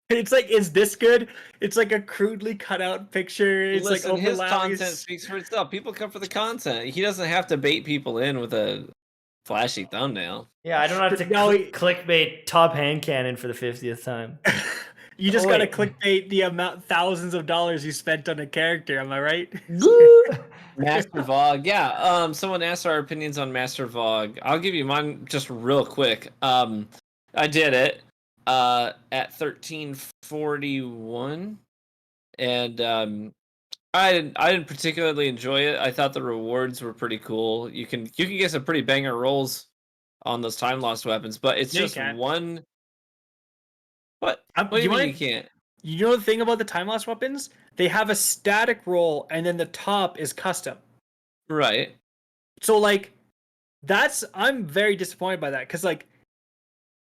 It's like, is this good? It's like a crudely cut out picture. It's Listen, like his overlapping. content speaks for itself. People come for the content. He doesn't have to bait people in with a flashy thumbnail. Yeah, I don't have to clickbait top hand cannon for the 50th time. You just gotta clickbait the amount, thousands of dollars you spent on a character. Am I right? Master Vogue, yeah. Someone asked our opinions on Master Vogue. I'll give you mine just real quick. I did it at 1341, and I didn't particularly enjoy it. I thought the rewards were pretty cool. You can get some pretty banger rolls on those time lost weapons, but it's just one. What do you mean you can't? You know the thing about the time lost weapons? They have a static roll, and then the top is custom. Right. So like, I'm very disappointed by that because like,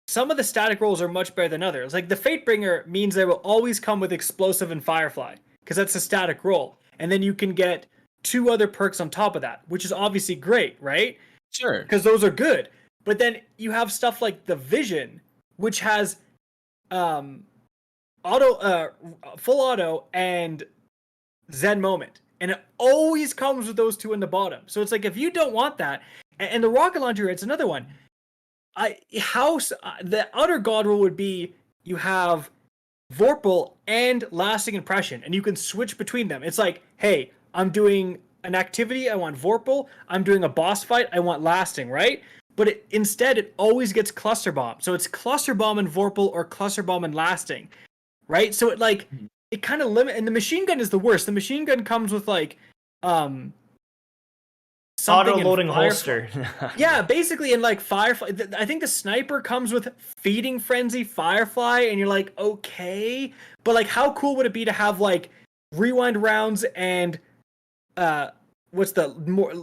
some of the static rolls are much better than others. Like the Fatebringer means they will always come with Explosive and Firefly because that's a static roll, and then you can get 2 other perks on top of that, which is obviously great, right? Sure. Because those are good. But then you have stuff like the Vision, which has full auto and Zen Moment, and it always comes with those 2 in the bottom. So it's like if you don't want that, and the rocket launcher, it's another one. The outer god rule would be you have Vorpal and Lasting Impression, and you can switch between them. It's like, hey, I'm doing an activity, I want Vorpal. I'm doing a boss fight, I want Lasting, right? But instead, it always gets Cluster Bomb. So it's Cluster Bomb and Vorpal or Cluster Bomb and Lasting, right? So it kind of limit. And the machine gun is the worst. The machine gun comes with like auto-loading holster. Yeah, basically, in like Firefly, I think the sniper comes with Feeding Frenzy, Firefly, and you're like, okay, but like, how cool would it be to have like rewind rounds and what's the more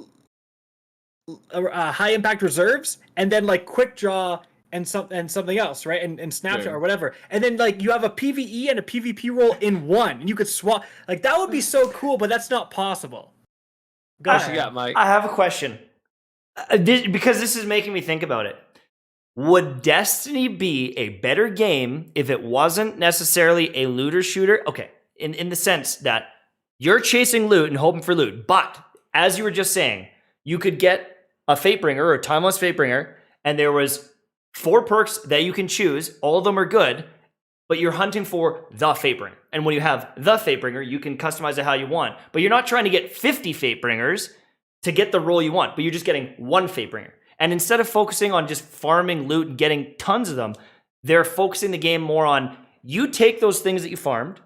high impact reserves, and then like quick draw and something else, right? And snapshot or whatever, and then like you have a PvE and a PvP roll in one, and you could swap. Like that would be so cool, but that's not possible. What you got, Mike? I have a question. Because this is making me think about it. Would Destiny be a better game if it wasn't necessarily a looter shooter? Okay, in the sense that you're chasing loot and hoping for loot, but as you were just saying, you could get a Fatebringer or a Timeless Fatebringer, and there was 4 perks that you can choose. All of them are good, but you're hunting for the Fatebringer. And when you have the Fatebringer, you can customize it how you want. But you're not trying to get 50 Fatebringers to get the role you want, but you're just getting 1 Fatebringer. And instead of focusing on just farming loot and getting tons of them, they're focusing the game more on you take those things that you farmed,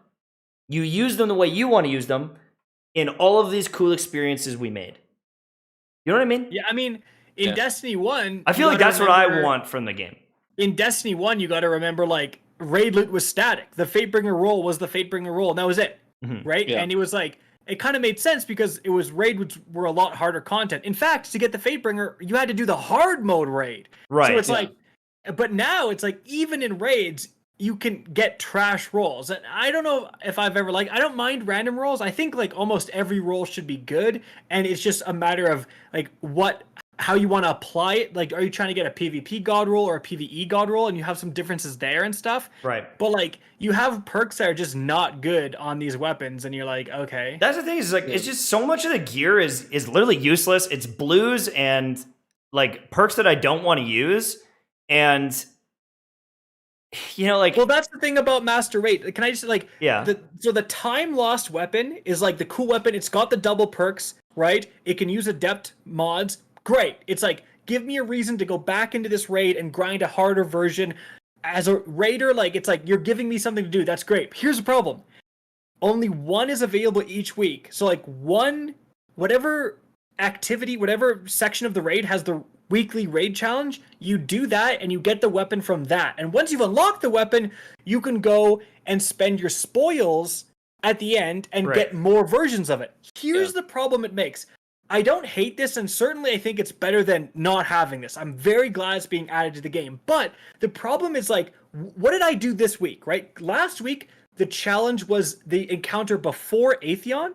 you use them the way you want to use them in all of these cool experiences we made. You know what I mean? Yeah, I mean, in Destiny 1... I feel like that's what I want from the game. In Destiny 1, you got to remember, like, raid loot was static. The Fatebringer roll was the Fatebringer roll, and that was it, right? Yeah. And it was like, it kind of made sense because it was raid were a lot harder content. In fact, to get the Fatebringer, you had to do the hard mode raid. Right. So it's like, but now it's like, even in raids, you can get trash rolls. And I don't know if I've ever I don't mind random rolls. I think like almost every roll should be good. And it's just a matter of like how you want to apply it. Like, are you trying to get a PvP god roll or a PvE god roll? And you have some differences there and stuff. Right. But like, you have perks that are just not good on these weapons. And you're like, okay. That's the thing is like, it's just so much of the gear is literally useless. It's blues and like perks that I don't want to use. And you know, like, well, that's the thing about Master Raid. Can I just like, yeah. So the time lost weapon is like the cool weapon. It's got the double perks. right? It can use adept mods. Great. It's like, give me a reason to go back into this raid and grind a harder version. As a raider, like, it's like, you're giving me something to do. That's great. Here's the problem. Only one is available each week. So like whatever activity, whatever section of the raid has the weekly raid challenge, you do that and you get the weapon from that. And once you've unlocked the weapon, you can go and spend your spoils at the end and get more versions of it. Here's the problem it makes. I don't hate this, and certainly I think it's better than not having this. I'm very glad it's being added to the game. But the problem is, like, what did I do this week, right? Last week, the challenge was the encounter before Atheon.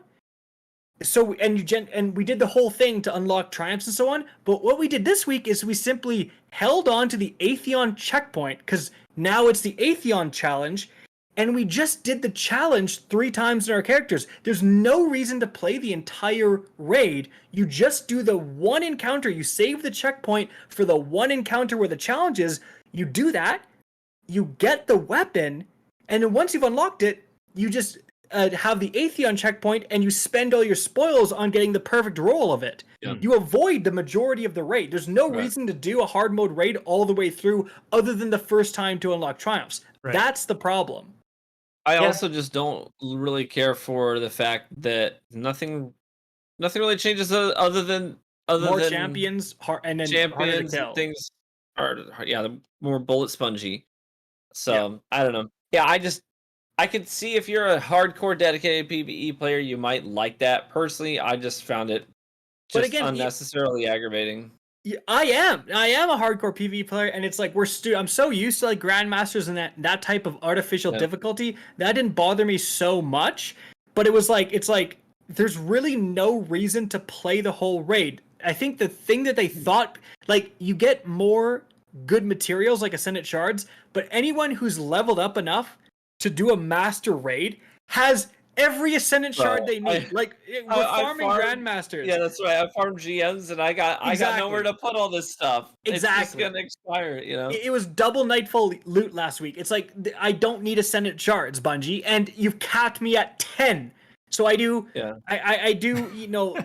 So, and we did the whole thing to unlock triumphs and so on. But what we did this week is we simply held on to the Atheon checkpoint, because now it's the Atheon challenge, and we just did the challenge 3 times in our characters. There's no reason to play the entire raid. You just do the one encounter. You save the checkpoint for the one encounter where the challenge is. You do that. You get the weapon. And then once you've unlocked it, you just have the Atheon checkpoint, and you spend all your spoils on getting the perfect roll of it. Yeah. You avoid the majority of the raid. There's no reason to do a hard mode raid all the way through other than the first time to unlock triumphs. That's the problem. I also just don't really care for the fact that nothing really changes other than more champions, and then champions and things are more bullet spongy. So I don't know. Yeah, I could see if you're a hardcore dedicated PvE player, you might like that. Personally, I just found it unnecessarily aggravating. I am a hardcore PvE player, and it's like I'm so used to like grandmasters and that type of artificial difficulty that didn't bother me so much. But it's like there's really no reason to play the whole raid. I think the thing that they thought, like, you get more good materials like Ascendant Shards, but anyone who's leveled up enough to do a master raid has every Ascendant Shard they need. We're farming Grandmasters. Yeah, that's right. I farmed GMs, and I got nowhere to put all this stuff. Exactly. It's just gonna expire, you know? It was double Nightfall loot last week. It's like, I don't need Ascendant Shards, Bungie, and you've capped me at 10. So I do, I do, you know,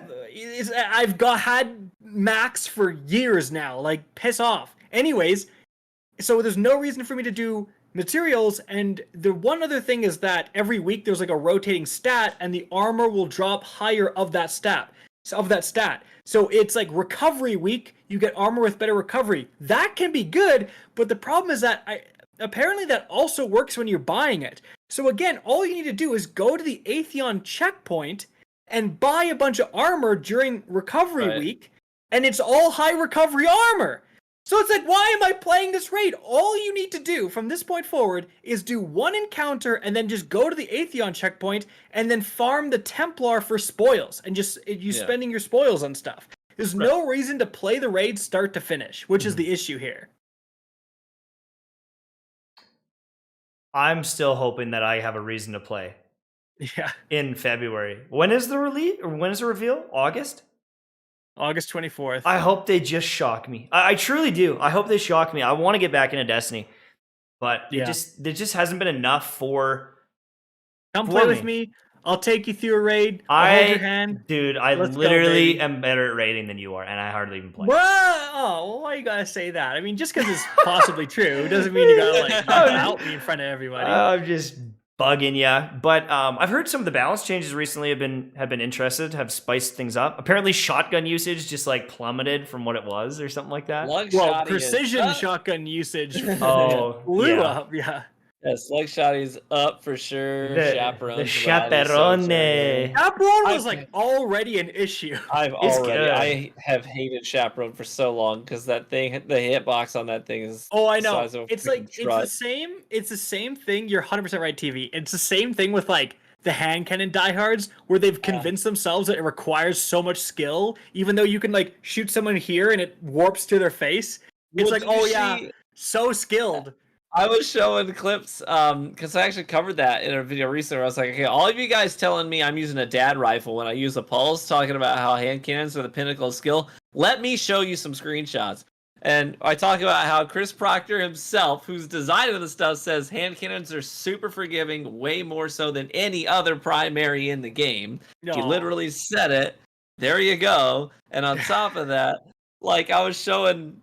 I've had max for years now. Like, piss off. Anyways, so there's no reason for me to do materials, and the one other thing is that every week there's like a rotating stat, and the armor will drop higher of that stat. So it's like recovery week, you get armor with better recovery. That can be good, but the problem is that apparently that also works when you're buying it. So again, all you need to do is go to the Atheon checkpoint and buy a bunch of armor during recovery week, and it's all high recovery armor. So it's like, why am I playing this raid? All you need to do from this point forward is do one encounter and then just go to the Atheon checkpoint and then farm the Templar for spoils and just spending your spoils on stuff. There's no reason to play the raid start to finish, which is the issue here. I'm still hoping that I have a reason to play. Yeah. In February. When is the release, or when is the reveal? August 24th. I hope they just shock me. I truly do. I hope they shock me. I want to get back into Destiny, but there just hasn't been enough for. Come play with me. I'll take you through a raid. I'll hold your hand. Dude, I literally am better at raiding than you are, and I hardly even play. Well, why you gotta say that? I mean, just because it's possibly true doesn't mean you gotta like out me in front of everybody. I'm just bugging ya. But I've heard some of the balance changes recently have been interested, have spiced things up. Apparently shotgun usage just like plummeted from what it was or something like that. Precision shotgun usage blew up. Yeah. Yeah, Slugshotty's up for sure. The Chaperone. Chaperone was like already an issue. I have hated Chaperone for so long because that thing, the hitbox on that thing is. Oh, I know. It's like it's the same thing. You're 100% right, TV. It's the same thing with like the hand cannon diehards, where they've convinced themselves that it requires so much skill, even though you can like shoot someone here and it warps to their face. It's so skilled. I was showing clips because I actually covered that in a video recently where I was like, okay, all of you guys telling me I'm using a dad rifle when I use a pulse, talking about how hand cannons are the pinnacle of skill. Let me show you some screenshots. And I talk about how Chris Proctor himself, who's designing the stuff, says hand cannons are super forgiving, way more so than any other primary in the game. No. He literally said it. There you go. And on top of that, like I was showing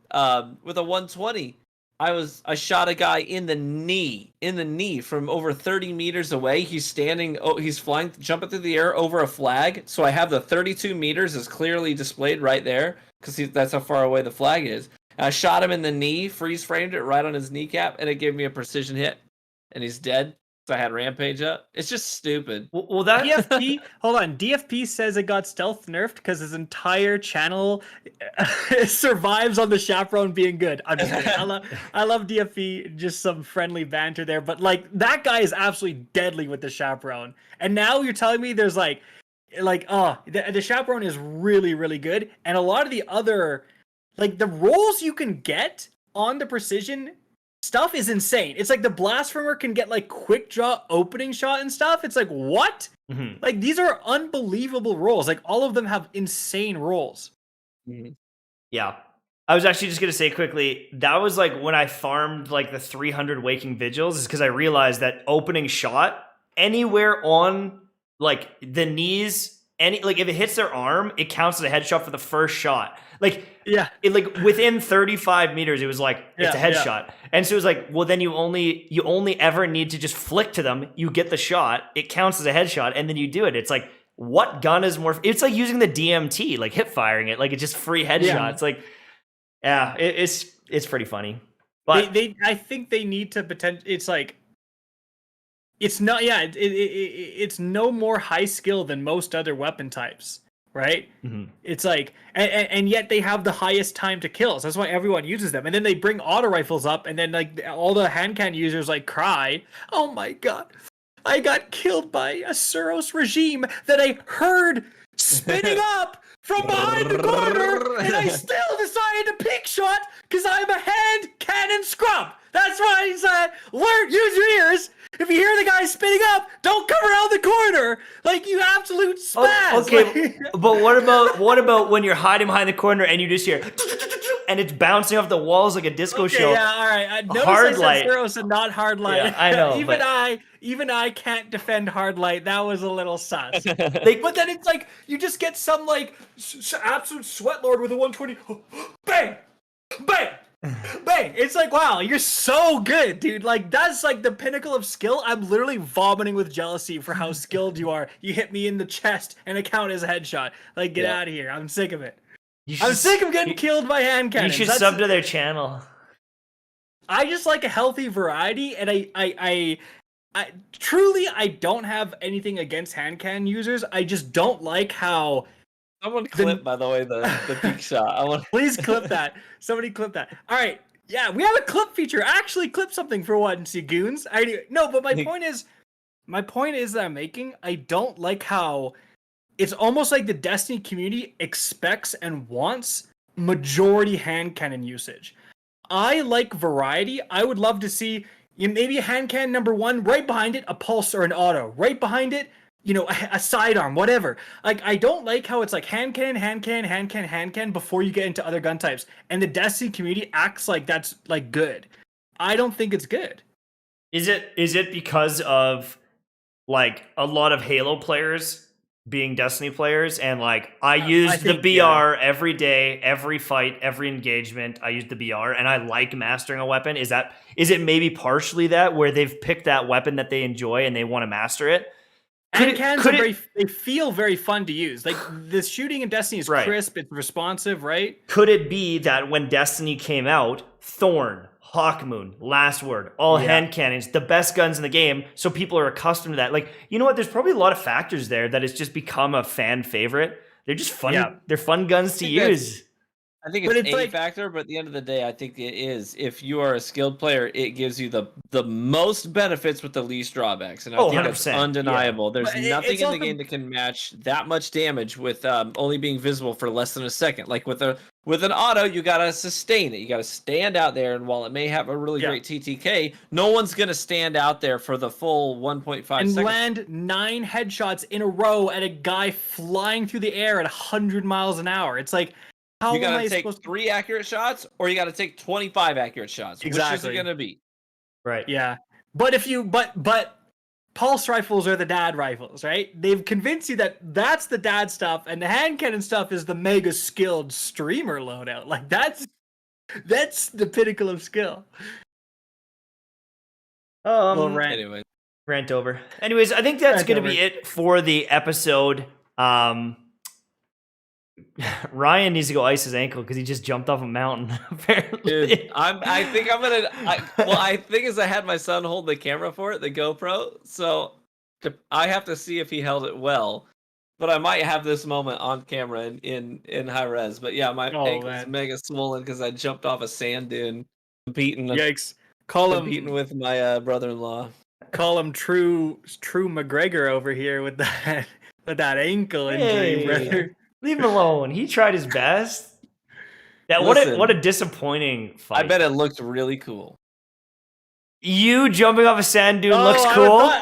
with a 120, I shot a guy in the knee from over 30 meters away. He's standing, he's flying, jumping through the air over a flag. So I have the 32 meters is clearly displayed right there because that's how far away the flag is. And I shot him in the knee, freeze framed it right on his kneecap, and it gave me a precision hit, and he's dead. So I had Rampage up. It's just stupid. Well, that DFP, hold on. DFP says it got stealth nerfed because his entire channel survives on the chaperone being good. I'm just kidding. I love DFP. Just some friendly banter there, but like that guy is absolutely deadly with the chaperone. And now you're telling me there's the chaperone is really, really good, and a lot of the other the roles you can get on the precision stuff is insane. It's like the Blasphemer can get like quick draw opening shot and stuff. It's like, what? Mm-hmm. Like these are unbelievable rolls. Like all of them have insane rolls. Mm-hmm. Yeah. I was actually just going to say quickly, that was like when I farmed like the 300 Waking Vigils, is because I realized that opening shot anywhere on like the knees, if it hits their arm, it counts as a headshot for the first shot. Within 35 meters, it was like it's a headshot, and so it was like, well, then you only ever need to just flick to them. You get the shot, it counts as a headshot, and then you do it. It's like, what gun is more? It's like using the DMT, like hip firing it, like it's just free headshots. It's pretty funny. But I think they need to It's like, it's not. Yeah, it's no more high skill than most other weapon types. Right? Mm-hmm. It's like, and yet they have the highest time to kills. That's why everyone uses them. And then they bring auto rifles up, and then like all the hand cannon users like cry, "Oh my god, I got killed by a Suros regime that I heard spinning up from behind the corner, and I still decided to pick shot because I'm a hand cannon scrub." That's why he said, "Learn, use your ears. If you hear the guy spinning up, don't come around the corner like you absolute spaz." Okay, but what about when you're hiding behind the corner and you just hear and it's bouncing off the walls like a disco show? Yeah, all right. Notice hard I light. said Suros and not hard light. Yeah, I know. Even I can't defend hard light. That was a little sus. But then it's like you just get some like absolute sweat lord with a 120. Bang, bang. Bang! It's like, wow, you're so good, dude. Like, that's like the pinnacle of skill. I'm literally vomiting with jealousy for how skilled you are. You hit me in the chest and it counts as a headshot. Like, get out of here. I'm sick of it. I'm sick of getting killed by hand cannons. You should sub to their channel. I just like a healthy variety, and I truly, I don't have anything against hand cannon users. I just don't like how... Someone clip, by the way, the peak shot. Please clip that. Somebody clip that. All right. Yeah, we have a clip feature. Actually, clip something for once, you goons. But my point is that I'm making, I don't like how it's almost like the Destiny community expects and wants majority hand cannon usage. I like variety. I would love to see maybe a hand cannon number one, right behind it, a pulse or an auto. Right behind it, a sidearm, whatever. Like, I don't like how it's like hand cannon, hand cannon, hand cannon, hand cannon before you get into other gun types. And the Destiny community acts like that's like good. I don't think it's good. Is it because of like a lot of Halo players being Destiny players, and like I use the BR every day, every fight, every engagement. I use the BR, and I like mastering a weapon. Is it maybe partially that where they've picked that weapon that they enjoy and they want to master it? They feel very fun to use. Like the shooting in Destiny is crisp, it's responsive, right? Could it be that when Destiny came out, Thorn, Hawkmoon, Last Word, all hand cannons, the best guns in the game, so people are accustomed to that. Like, you know what? There's probably a lot of factors there that it's just become a fan favorite. They're just fun. Yeah. They're fun guns to use. I think it's a factor, but at the end of the day, I think it is. If you are a skilled player, it gives you the most benefits with the least drawbacks, and I think that's undeniable. Yeah. There's nothing in the game that can match that much damage with only being visible for less than a second. Like with an auto, you gotta sustain it. You gotta stand out there, and while it may have a really great TTK, no one's gonna stand out there for the full 1.5 seconds. And land 9 headshots in a row at a guy flying through the air at 100 miles an hour. It's like, you gotta take 3 accurate shots, or you gotta take 25 accurate shots. Exactly. Which is it gonna be? Right. Yeah. But if you but pulse rifles are the dad rifles, right? They've convinced you that that's the dad stuff, and the hand cannon stuff is the mega skilled streamer loadout. Like that's the pinnacle of skill. Anyway, Rant over. Anyways, I think that's Rant going to over. be it for the episode. Ryan needs to go ice his ankle because he just jumped off a mountain. Apparently, dude, I think I had my son hold the camera for it, the GoPro, so I have to see if he held it well. But I might have this moment on camera in high res. But yeah, my ankle's mega swollen because I jumped off a sand dune, competing Yikes! Competing with my brother-in-law. Call him true McGregor over here with that ankle injury, brother. Leave him alone. He tried his best. What a disappointing fight. I bet it looked really cool. You jumping off a sand dune looks cool.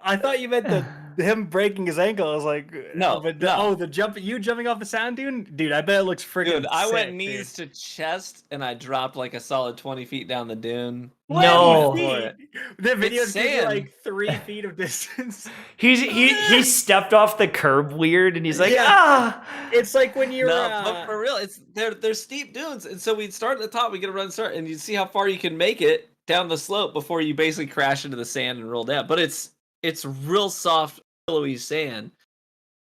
I thought you meant him breaking his ankle. I was like, no. You jumping off the sand dune, dude. I bet it looks freaking. Dude, I sick, went knees to chest and I dropped like a solid 20 feet down the dune. No, the video's like 3 feet of distance. He stepped off the curb weird, and he's like, It's like when you're. But for real, they're steep dunes, and so we'd start at the top, we get a run start, and you see how far you can make it down the slope before you basically crash into the sand and roll down. But it's real soft, pillowy sand.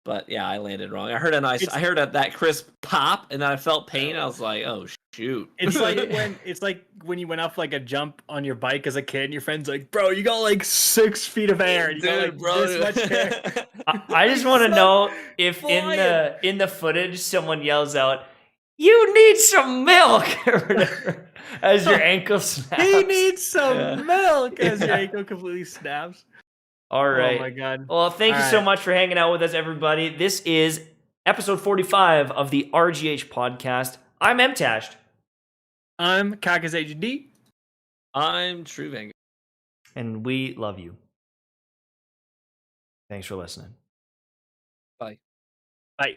But yeah, I landed wrong. I heard that crisp pop, and then I felt pain. I was like, oh shoot. It's like when you went off like a jump on your bike as a kid, and your friend's like, bro, you got like 6 feet of air. And you got like this much air. I just want to know if in the footage someone yells out, "You need some milk," or whatever, as your ankle snaps. He needs some milk as your ankle completely snaps. All right. Oh my god. Well, thank you so much for hanging out with us, everybody. This is episode 45 of the RGH podcast. I'm Mtashed. I'm KackisHD. I'm True Vanguard. And we love you. Thanks for listening. Bye.